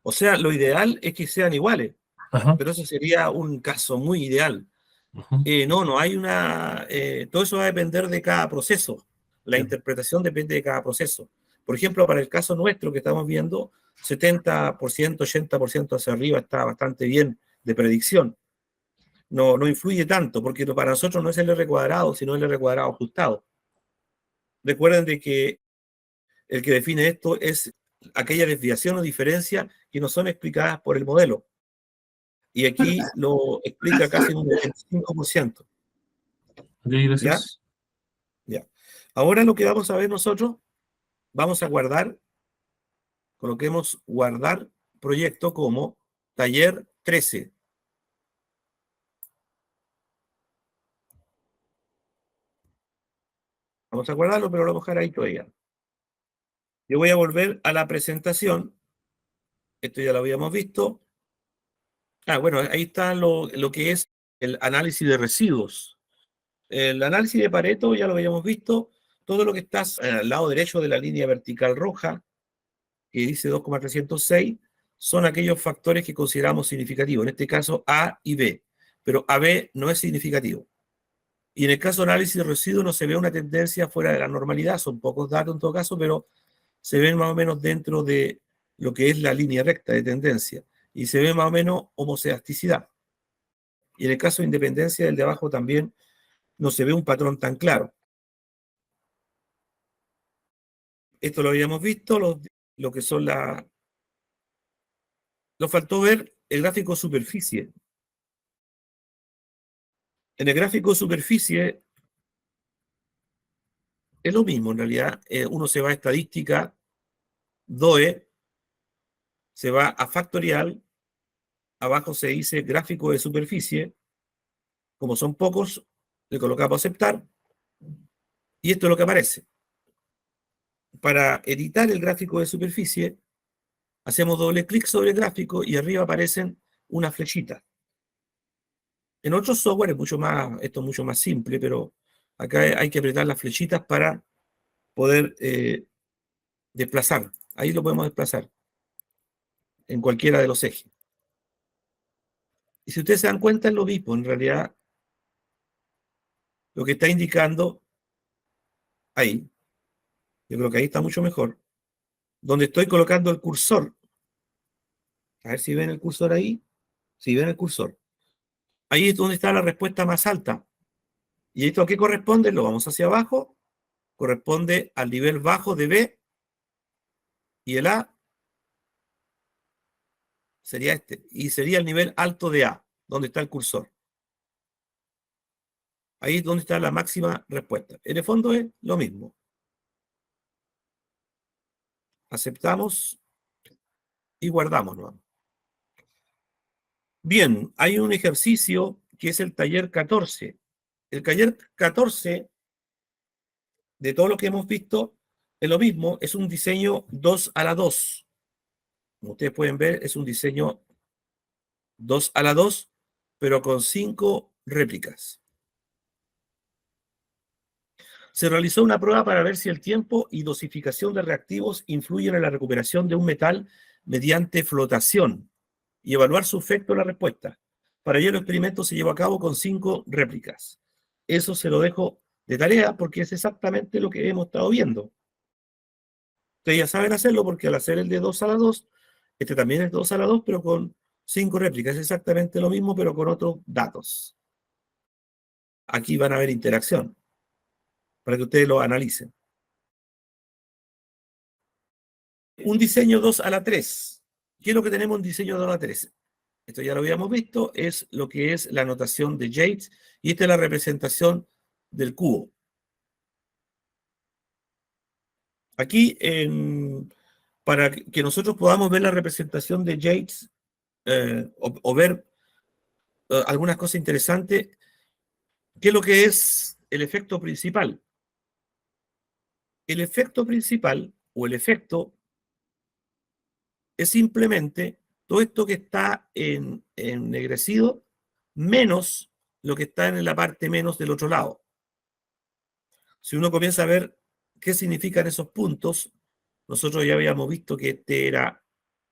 [SPEAKER 1] O sea, lo ideal es que sean iguales,
[SPEAKER 5] Ajá.
[SPEAKER 1] pero eso sería un caso muy ideal.
[SPEAKER 5] Ujú.
[SPEAKER 1] No hay todo eso va a depender de cada proceso. La
[SPEAKER 5] Ya.
[SPEAKER 1] interpretación depende de cada proceso. Por ejemplo, para el caso nuestro que estamos viendo, 70%, 80% hacia arriba está bastante bien de predicción. No influye tanto, porque para nosotros no es el R cuadrado, sino el R cuadrado ajustado. Recuerden de que el que define esto es aquella desviación o diferencia que no son explicadas por el modelo. Y aquí lo explica casi en un 25%.
[SPEAKER 5] Ok,
[SPEAKER 1] ¿Ya?
[SPEAKER 5] gracias.
[SPEAKER 1] Ya. Ahora lo que vamos a ver nosotros, vamos a guardar, coloquemos guardar proyecto como taller 13. Vamos a guardarlo, pero lo vamos a dejar ahí todavía. Yo voy a volver a la presentación. Esto ya lo habíamos visto. Bueno, ahí está lo que es el análisis de residuos. El análisis de Pareto ya lo habíamos visto. Todo lo que está al lado derecho de la línea vertical roja, que dice 2,306, son aquellos factores que consideramos significativos, en este caso A y B, pero AB no es significativo. Y en el caso de análisis de residuos no se ve una tendencia fuera de la normalidad, son pocos datos en todo caso, pero se ven más o menos dentro de lo que es la línea recta de tendencia, y se ve más o menos homocedasticidad. Y en el caso de independencia del de abajo también no se ve un patrón tan claro. Esto lo habíamos visto, lo que son Nos faltó ver el gráfico superficie. En el gráfico superficie es lo mismo, en realidad. Uno se va a estadística, DOE, se va a factorial, abajo se dice gráfico de superficie. Como son pocos, le colocamos aceptar, y esto es lo que aparece. Para editar el gráfico de superficie, hacemos doble clic sobre el gráfico y arriba aparecen unas flechitas. En otros software esto es mucho más simple, pero acá hay que apretar las flechitas para poder desplazar. Ahí lo podemos desplazar en cualquiera de los ejes. Y si ustedes se dan cuenta, es lo mismo. En realidad, lo que está indicando ahí, yo creo que ahí está mucho mejor, donde estoy colocando el cursor. A ver si ven el cursor ahí. Si ven el cursor. Ahí es donde está la respuesta más alta. ¿Y esto a qué corresponde? Lo vamos hacia abajo. Corresponde al nivel bajo de B. Y el A sería este. Y sería el nivel alto de A, donde está el cursor. Ahí es donde está la máxima respuesta. En el fondo es lo mismo. Aceptamos y guardamos, ¿no? Bien, hay un ejercicio que es el taller 14. El taller 14, de todo lo que hemos visto, es lo mismo, es un diseño 2 a la 2. Como ustedes pueden ver, es un diseño 2 a la 2, pero con 5 réplicas. Se realizó una prueba para ver si el tiempo y dosificación de reactivos influyen en la recuperación de un metal mediante flotación y evaluar su efecto en la respuesta. Para ello el experimento se llevó a cabo con 5 réplicas. Eso se lo dejo de tarea porque es exactamente lo que hemos estado viendo. Ustedes ya saben hacerlo porque al hacer el de 2 a la 2, este también es 2 a la 2, pero con 5 réplicas. Es exactamente lo mismo, pero con otros datos. Aquí van a haber interacción para que ustedes lo analicen. Un diseño 2 a la 3. ¿Qué es lo que tenemos en diseño 2 a la 3? Esto ya lo habíamos visto, es lo que es la notación de Yates, y esta es la representación del cubo. Aquí, para que nosotros podamos ver la representación de Yates, o ver algunas cosas interesantes. ¿Qué es lo que es el efecto principal? El efecto principal o el efecto es simplemente todo esto que está en ennegrecido menos lo que está en la parte menos del otro lado. Si uno comienza a ver qué significan esos puntos, nosotros ya habíamos visto que este era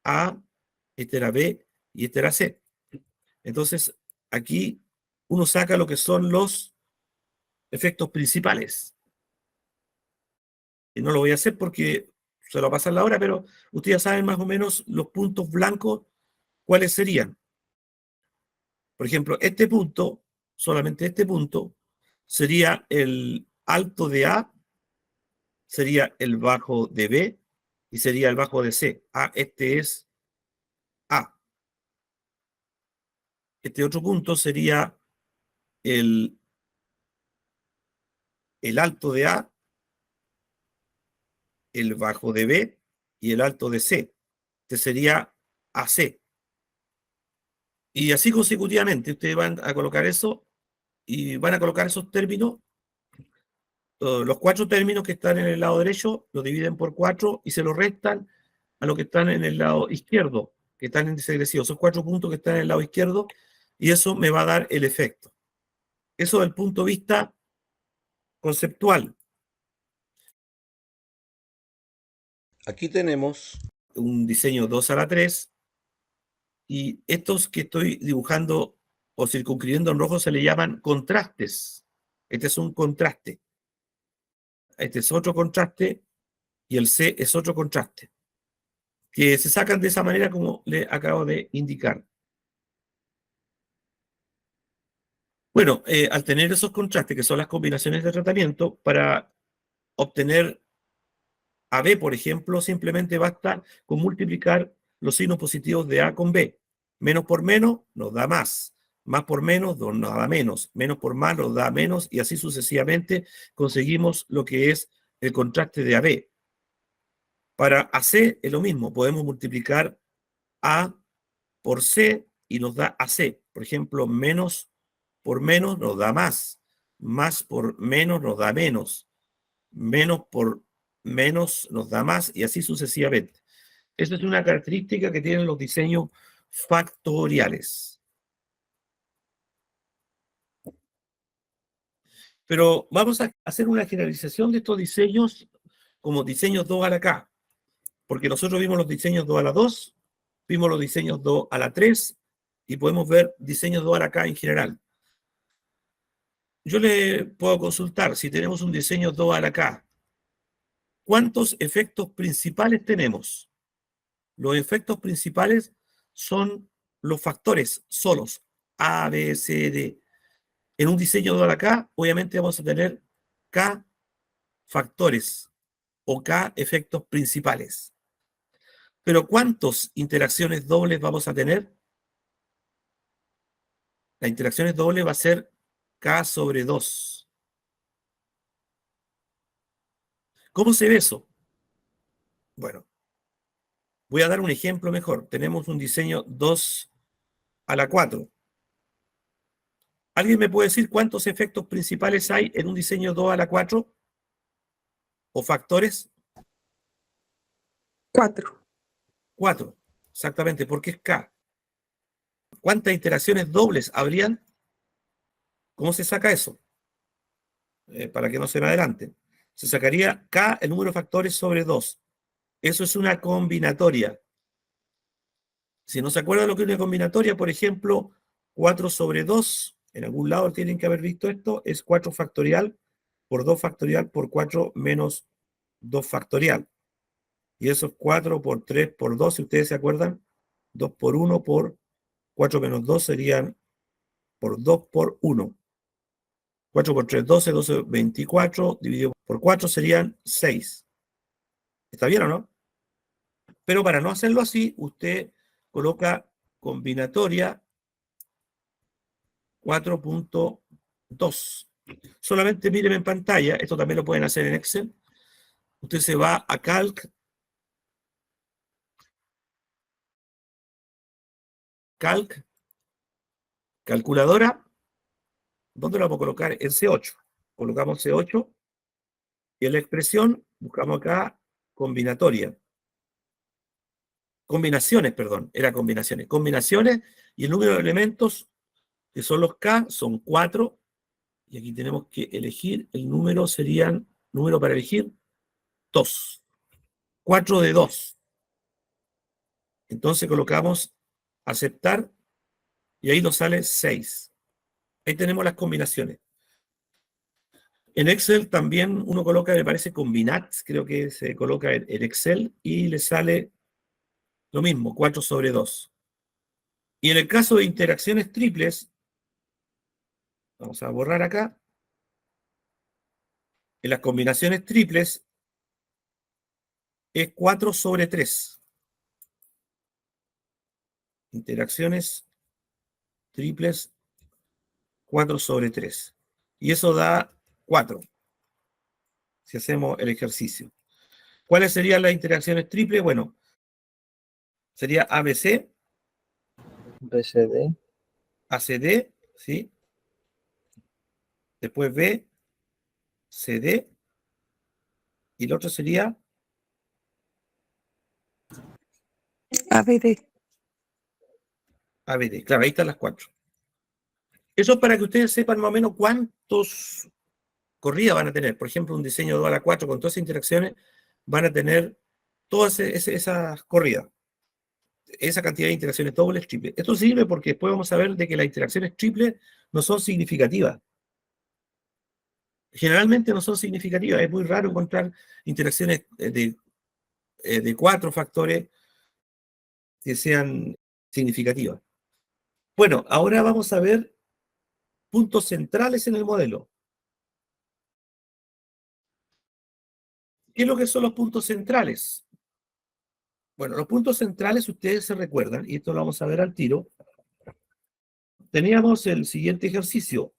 [SPEAKER 1] A, este era B y este era C. Entonces, aquí uno saca lo que son los efectos principales. Y no lo voy a hacer porque se lo va a pasar la hora, pero ustedes ya saben más o menos los puntos blancos, cuáles serían. Por ejemplo, este punto, solamente este punto, sería el alto de A, sería el bajo de B y sería el bajo de C. Este es A. Este otro punto sería el alto de A, el bajo de B y el alto de C. Este sería AC. Y así consecutivamente, ustedes van a colocar eso y van a colocar esos términos. Los 4 términos que están en el lado derecho los dividen por 4 y se los restan a los que están en el lado izquierdo, que están en desagresivo. Esos 4 puntos que están en el lado izquierdo, y eso me va a dar el efecto. Eso desde el punto de vista conceptual. Aquí tenemos un diseño 2 a la 3, y estos que estoy dibujando o circunscribiendo en rojo se le llaman contrastes. Este es un contraste. Este es otro contraste y el C es otro contraste, que se sacan de esa manera como le acabo de indicar. Bueno, al tener esos contrastes, que son las combinaciones de tratamiento, para obtener AB, por ejemplo, simplemente basta con multiplicar los signos positivos de A con B. Menos por menos nos da más. Más por menos nos da menos. Menos por más nos da menos, y así sucesivamente conseguimos lo que es el contraste de AB. Para AC es lo mismo. Podemos multiplicar A por C y nos da AC. Por ejemplo, menos por menos nos da más. Más por menos nos da menos. Menos por menos nos da más, y así sucesivamente. Esa es una característica que tienen los diseños factoriales. Pero vamos a hacer una generalización de estos diseños como diseños 2 a la K, porque nosotros vimos los diseños 2 a la 2, vimos los diseños 2 a la 3, y podemos ver diseños 2 a la K en general. Yo le puedo consultar, si tenemos un diseño 2 a la K, ¿cuántos efectos principales tenemos? Los efectos principales son los factores solos, A, B, C, D. En un diseño 2 a la K, obviamente vamos a tener K factores o K efectos principales. Pero ¿cuántas interacciones dobles vamos a tener? Las interacciones dobles va a ser K sobre 2. ¿Cómo se ve eso? Bueno, voy a dar un ejemplo mejor. Tenemos un diseño 2 a la 4. ¿Alguien me puede decir cuántos efectos principales hay en un diseño 2 a la 4? ¿O factores?
[SPEAKER 2] 4.
[SPEAKER 1] 4, exactamente, porque es K. ¿Cuántas interacciones dobles habrían? ¿Cómo se saca eso? Para que no se me adelanten. Se sacaría K, el número de factores, sobre 2. Eso es una combinatoria. Si no se acuerdan lo que es una combinatoria, por ejemplo, 4 sobre 2, en algún lado tienen que haber visto esto, es 4 factorial por 2 factorial por 4 menos 2 factorial. Y eso es 4 por 3 por 2, si ustedes se acuerdan, 2 por 1 por 4 menos 2 serían por 2 por 1. 4 por 3, 12, 12, 24, dividido por 4 serían 6. ¿Está bien o no? Pero para no hacerlo así, usted coloca combinatoria 4.2. Solamente miren en pantalla, esto también lo pueden hacer en Excel. Usted se va a Calc, Calculadora, ¿dónde lo vamos a colocar? En C8. Colocamos C8 y en la expresión buscamos acá combinatoria. Combinaciones, perdón, era combinaciones. Combinaciones y el número de elementos, que son los K, son 4. Y aquí tenemos que elegir, el número serían, número para elegir, 2. 4 de 2. Entonces colocamos aceptar y ahí nos sale 6. Ahí tenemos las combinaciones. En Excel también uno coloca, me parece, combinat, creo que se coloca en Excel y le sale lo mismo, 4 sobre 2. Y en el caso de interacciones triples, vamos a borrar acá, en las combinaciones triples es 4 sobre 3. Interacciones triples, 4 sobre 3. Y eso da 4, si hacemos el ejercicio. ¿Cuáles serían las interacciones triples? Bueno, sería ABC,
[SPEAKER 3] BCD,
[SPEAKER 1] ACD, ¿sí? Después B, CD, y el otro sería
[SPEAKER 2] ABD.
[SPEAKER 1] ABD. Claro, ahí están las 4. Eso es para que ustedes sepan más o menos cuántos corridas van a tener. Por ejemplo, un diseño 2 a la 4 con todas esas interacciones van a tener todas esas corridas. Esa cantidad de interacciones dobles, triples. Esto sirve porque después vamos a ver de que las interacciones triples no son significativas. Generalmente no son significativas. Es muy raro encontrar interacciones de 4 factores que sean significativas. Bueno, ahora vamos a ver puntos centrales en el modelo. ¿Qué es lo que son los puntos centrales? Bueno, los puntos centrales, ustedes se recuerdan, y esto lo vamos a ver al tiro, teníamos el siguiente ejercicio.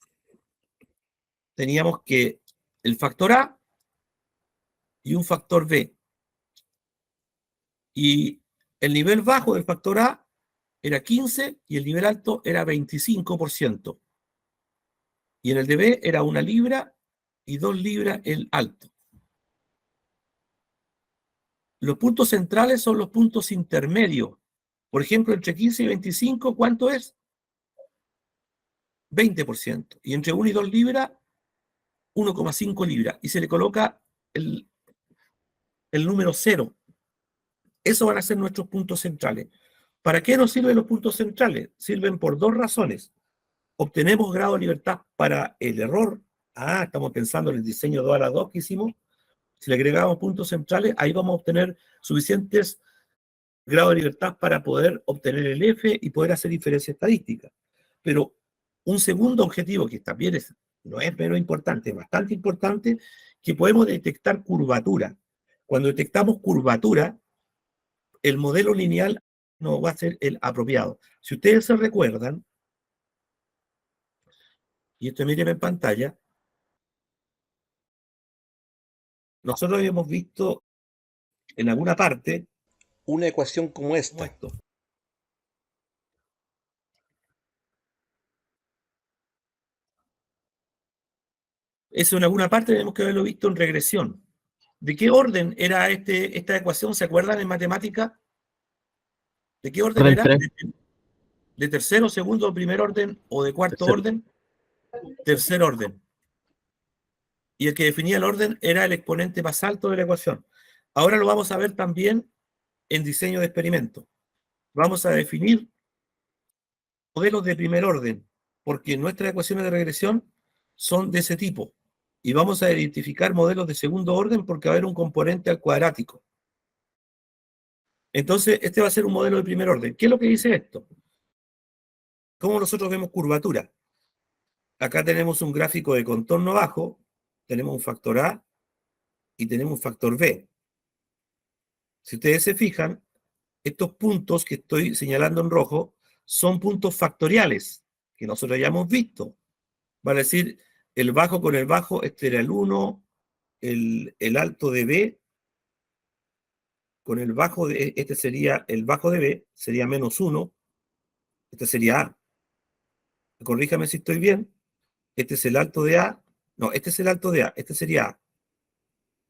[SPEAKER 1] Teníamos que el factor A y un factor B. Y el nivel bajo del factor A era 15 y el nivel alto era 25%. Y en el de B era 1 libra y 2 libras el alto. Los puntos centrales son los puntos intermedios. Por ejemplo, entre 15 y 25, ¿cuánto es? 20%. Y entre 1 y 2 libras, 1,5 libras. Y se le coloca el número 0. Esos van a ser nuestros puntos centrales. ¿Para qué nos sirven los puntos centrales? Sirven por 2 razones. Obtenemos grado de libertad para el error. Estamos pensando en el diseño 2 a la 2 que hicimos. Si le agregamos puntos centrales, ahí vamos a obtener suficientes grados de libertad para poder obtener el F y poder hacer inferencia estadística. Pero un segundo objetivo, que también no es menos importante, es bastante importante, que podemos detectar curvatura. Cuando detectamos curvatura, el modelo lineal no va a ser el apropiado. Si ustedes se recuerdan, y esto miren en pantalla, nosotros habíamos visto en alguna parte una ecuación como esta. Eso en alguna parte tenemos que haberlo visto en regresión. ¿De qué orden era esta ecuación? ¿Se acuerdan en matemática? ¿De qué orden era? ¿De tercero, segundo, primer orden o de cuarto orden? Tercer orden. Y el que definía el orden era el exponente más alto de la ecuación. Ahora lo vamos a ver también en diseño de experimento. Vamos a definir modelos de primer orden, porque nuestras ecuaciones de regresión son de ese tipo. Y vamos a identificar modelos de segundo orden porque va a haber un componente cuadrático. Entonces, este va a ser un modelo de primer orden. ¿Qué es lo que dice esto? ¿Cómo nosotros vemos curvatura? Acá tenemos un gráfico de contorno bajo, tenemos un factor A y tenemos un factor B. Si ustedes se fijan, estos puntos que estoy señalando en rojo son puntos factoriales que nosotros ya hemos visto. Vale decir, el bajo con el bajo, este era el 1, el alto de B, con el bajo de, este sería el bajo de B, sería menos 1, este sería A. corríjame si estoy bien, este es el alto de A, no, este es el alto de A, este sería A,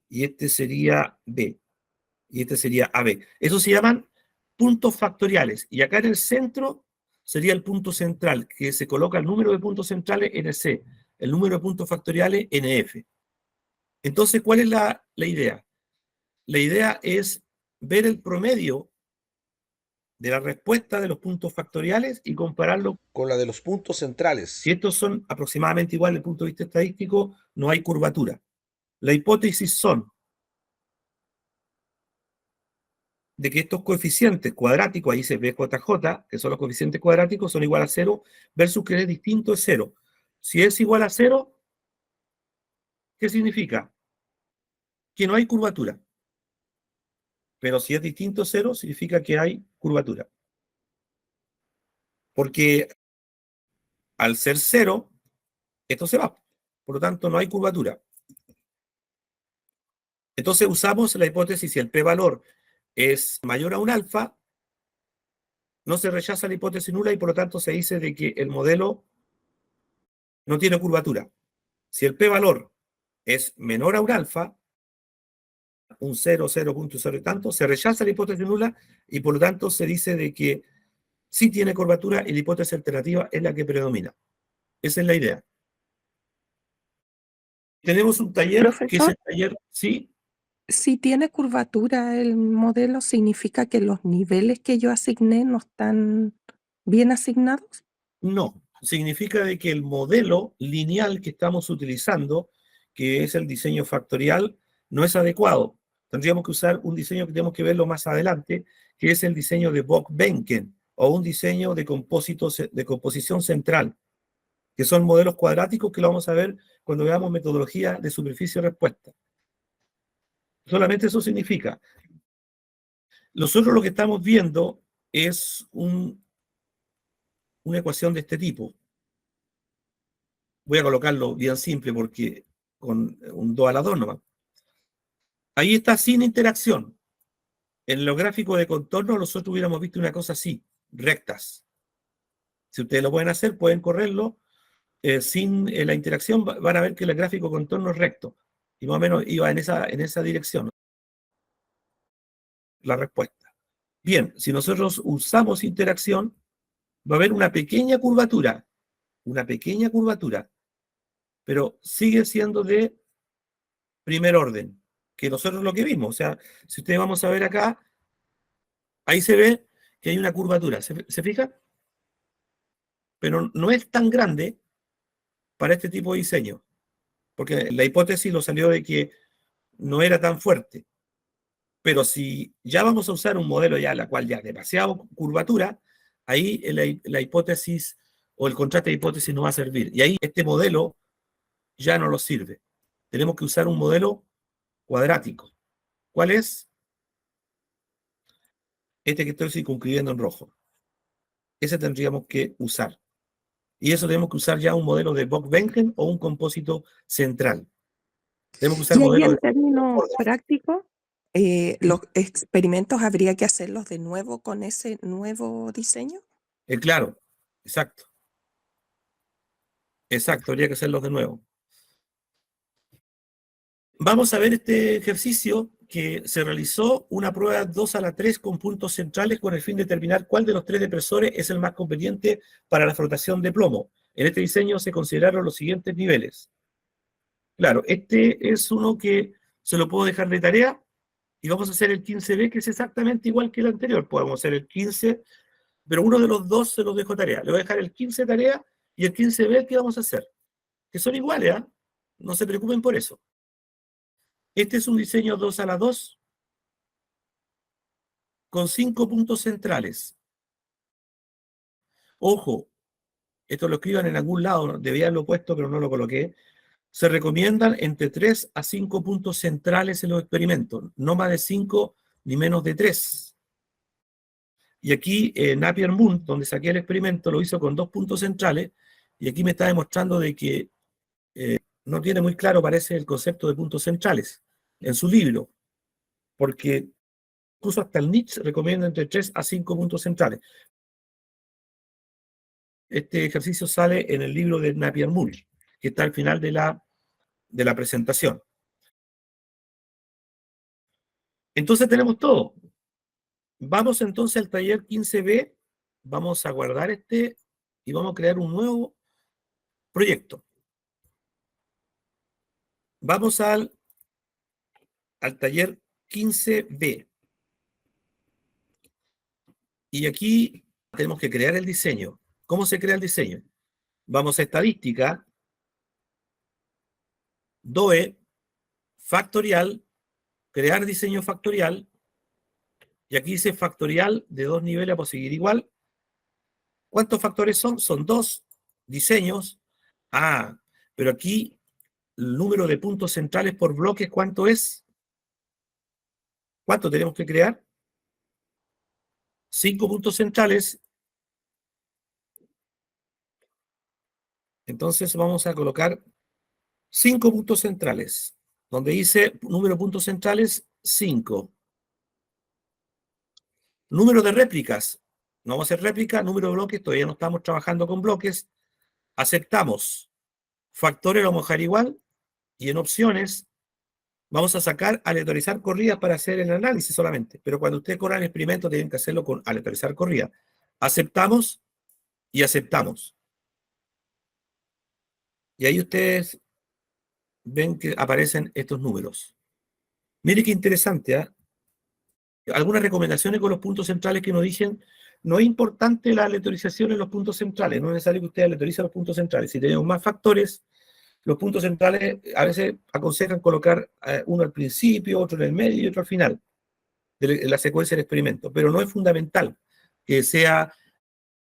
[SPEAKER 1] y este sería B, y este sería AB. Esos se llaman puntos factoriales, y acá en el centro sería el punto central, que se coloca el número de puntos centrales en C, el número de puntos factoriales en F. Entonces, ¿cuál es la idea? La idea es ver el promedio de la respuesta de los puntos factoriales y compararlo con la de los puntos centrales. Si estos son aproximadamente iguales desde el punto de vista estadístico, no hay curvatura. La hipótesis son de que estos coeficientes cuadráticos, ahí se ve BJJ, que son los coeficientes cuadráticos, son igual a 0, versus que es distinto es 0. Si es igual a 0, ¿qué significa? Que no hay curvatura. Pero si es distinto a 0, significa que hay curvatura. Porque al ser 0, esto se va. Por lo tanto, no hay curvatura. Entonces usamos la hipótesis, si el p-valor es mayor a un alfa, no se rechaza la hipótesis nula y por lo tanto se dice de que el modelo no tiene curvatura. Si el p-valor es menor a un alfa, un 0, 0.0 y tanto, se rechaza la hipótesis nula y por lo tanto se dice de que sí tiene curvatura y la hipótesis alternativa es la que predomina. Esa es la idea. Tenemos un taller, que es el taller, sí.
[SPEAKER 2] Si tiene curvatura el modelo, ¿significa que los niveles que yo asigné no están bien asignados?
[SPEAKER 1] No, significa de que el modelo lineal que estamos utilizando, que es el diseño factorial, no es adecuado. Tendríamos que usar un diseño que tenemos que verlo más adelante, que es el diseño de Bock-Benken, o un diseño de composición central, que son modelos cuadráticos que lo vamos a ver cuando veamos metodología de superficie-respuesta. Solamente eso significa. Nosotros lo que estamos viendo es una ecuación de este tipo. Voy a colocarlo bien simple porque con un 2 a la 2 nomás. Ahí está sin interacción. En los gráficos de contorno nosotros hubiéramos visto una cosa así, rectas. Si ustedes lo pueden hacer, pueden correrlo sin la interacción, van a ver que el gráfico de contorno es recto. Y más o menos iba en esa dirección la respuesta. Bien, si nosotros usamos interacción, va a haber una pequeña curvatura, pero sigue siendo de primer orden, que nosotros lo que vimos. O sea, si ustedes vamos a ver acá, ahí se ve que hay una curvatura. ¿Se fija? Pero no es tan grande para este tipo de diseño, porque la hipótesis lo salió de que no era tan fuerte. Pero si ya vamos a usar un modelo ya la cual ya demasiado curvatura, ahí la hipótesis o el contraste de hipótesis no va a servir. Y ahí este modelo ya no nos sirve. Tenemos que usar un modelo cuadrático. ¿Cuál es? Este que estoy circunscribiendo en rojo. Ese tendríamos que usar. Y eso tenemos que usar ya un modelo de Bock-Benken o un compósito central. Tenemos que usar
[SPEAKER 2] Y ahí
[SPEAKER 1] modelos
[SPEAKER 2] en términos prácticos, los experimentos habría que hacerlos de nuevo con ese nuevo diseño.
[SPEAKER 1] claro, exacto. Exacto, habría que hacerlos de nuevo. Vamos a ver este ejercicio que se realizó una prueba 2 a la 3 con puntos centrales con el fin de determinar cuál de los 3 depresores es el más conveniente para la flotación de plomo. En este diseño se consideraron los siguientes niveles. Claro, este es uno que se lo puedo dejar de tarea y vamos a hacer el 15B, que es exactamente igual que el anterior. Podemos hacer el 15, pero uno de los dos se los dejo tarea. Le voy a dejar el 15 tarea y el 15B que vamos a hacer, que son iguales, ¿eh? No se preocupen por eso. Este es un diseño 2 a la 2 con 5 puntos centrales. Ojo, esto lo escriban en algún lado, debía haberlo puesto, pero no lo coloqué. Se recomiendan entre 3 a 5 puntos centrales en los experimentos, no más de 5 ni menos de 3. Y aquí Napier-Moon, donde saqué el experimento, lo hizo con 2 puntos centrales, y aquí me está demostrando de que no tiene muy claro, parece, el concepto de puntos centrales en su libro, porque incluso hasta el Nietzsche recomienda entre 3 a 5 puntos centrales. este ejercicio sale en el libro de Napier-Mull, que está al final de la presentación. Entonces tenemos todo. Vamos entonces al taller 15B, vamos a guardar este y vamos a crear un nuevo proyecto. Vamos al taller 15B. Y aquí tenemos que crear el diseño. ¿Cómo se crea el diseño? Vamos a estadística, DOE, factorial, crear diseño factorial, y aquí dice factorial de 2 niveles a posible igual. ¿Cuántos factores son? Son 2 diseños. Ah, pero aquí el número de puntos centrales por bloques, ¿cuánto es? ¿Cuánto tenemos que crear? 5 puntos centrales. Entonces vamos a colocar 5 puntos centrales, donde dice número de puntos centrales 5. Número de réplicas. No vamos a hacer réplica, número de bloques, todavía no estamos trabajando con bloques. Aceptamos. Factores lo vamos a dejar igual. Y en opciones vamos a sacar aleatorizar corridas para hacer el análisis solamente. Pero cuando ustedes corran el experimento tienen que hacerlo con aleatorizar corrida. Aceptamos y aceptamos. Y ahí ustedes ven que aparecen estos números. Mire qué interesante, ¿eh? Algunas recomendaciones con los puntos centrales que nos dicen, no es importante la aleatorización en los puntos centrales, no es necesario que usted aleatorice los puntos centrales. Si tenemos más factores, los puntos centrales a veces aconsejan colocar uno al principio, otro en el medio y otro al final de la secuencia del experimento, pero no es fundamental que sea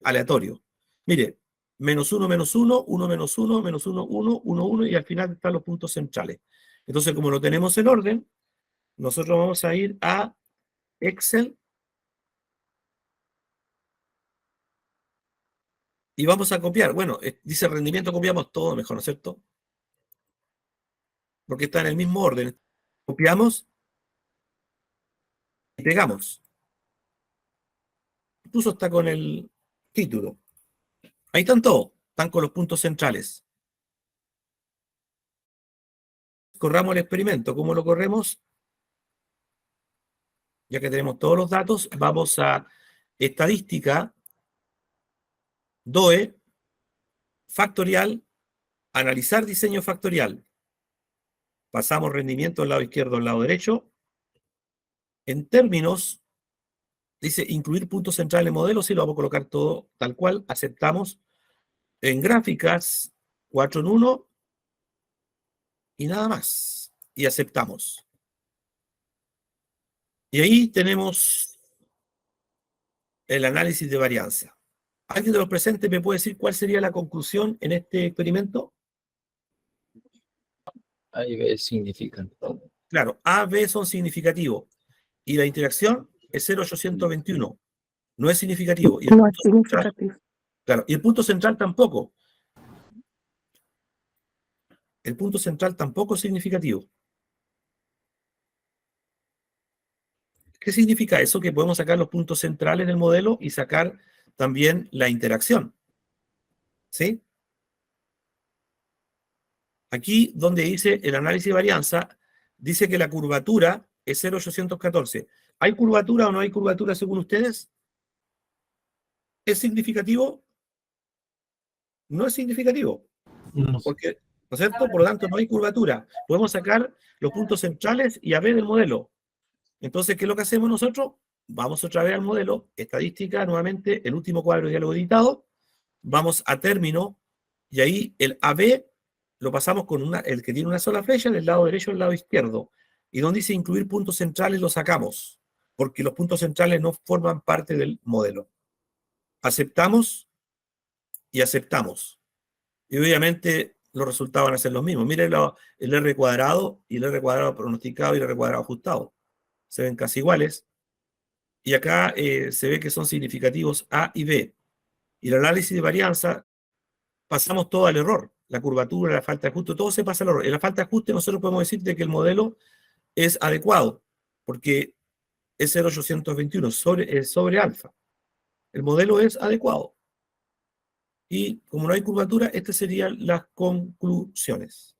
[SPEAKER 1] aleatorio. Mire, -1, -1, 1, -1, -1, 1, 1, 1, y al final están los puntos centrales. Entonces, como lo tenemos en orden, nosotros vamos a ir a Excel y vamos a copiar. Bueno, dice rendimiento, copiamos todo mejor, ¿no es cierto? Porque está en el mismo orden. Copiamos y pegamos. Incluso está con el título. Ahí están todos, están con los puntos centrales. Corramos el experimento. ¿Cómo lo corremos? Ya que tenemos todos los datos, vamos a estadística, DOE, factorial, analizar diseño factorial. Pasamos rendimiento al lado izquierdo al lado derecho. En términos, dice incluir puntos centrales en modelo, sí, lo vamos a colocar todo tal cual, aceptamos. En gráficas, 4 en 1, y nada más. Y aceptamos. Y ahí tenemos el análisis de varianza. ¿Alguien de los presentes me puede decir cuál sería la conclusión en este experimento?
[SPEAKER 3] A y B significan.
[SPEAKER 1] Claro, A, B son significativos. Y la interacción es 0,821. No es significativo. Y el
[SPEAKER 2] No es
[SPEAKER 1] punto central,
[SPEAKER 2] significativo.
[SPEAKER 1] claro, y el punto central tampoco. El punto central tampoco es significativo. ¿Qué significa eso? Que podemos sacar los puntos centrales del modelo y sacar también la interacción. ¿Sí? Aquí donde dice el análisis de varianza, dice que la curvatura es 0,814. ¿Hay curvatura o no hay curvatura según ustedes? ¿Es significativo? No es significativo.
[SPEAKER 5] No sé.
[SPEAKER 1] Porque, ¿no es cierto? Por lo tanto, no hay curvatura. Podemos sacar los puntos centrales y a ver el modelo. Entonces, ¿qué es lo que hacemos nosotros? Vamos otra vez al modelo, estadística, nuevamente, el último cuadro de diálogo editado. Vamos a término, y ahí el AB lo pasamos con el que tiene una sola flecha, del lado derecho al lado izquierdo. Y donde dice incluir puntos centrales, lo sacamos, porque los puntos centrales no forman parte del modelo. Aceptamos y aceptamos. Y obviamente los resultados van a ser los mismos. Miren el R cuadrado y el R cuadrado pronosticado y el R cuadrado ajustado. Se ven casi iguales. Y acá se ve que son significativos A y B. Y el análisis de varianza, pasamos todo al error. La curvatura, la falta de ajuste, todo se pasa al error. En la falta de ajuste nosotros podemos decir de que el modelo es adecuado, porque es 0,821 sobre alfa. El modelo es adecuado. Y como no hay curvatura, estas serían las conclusiones.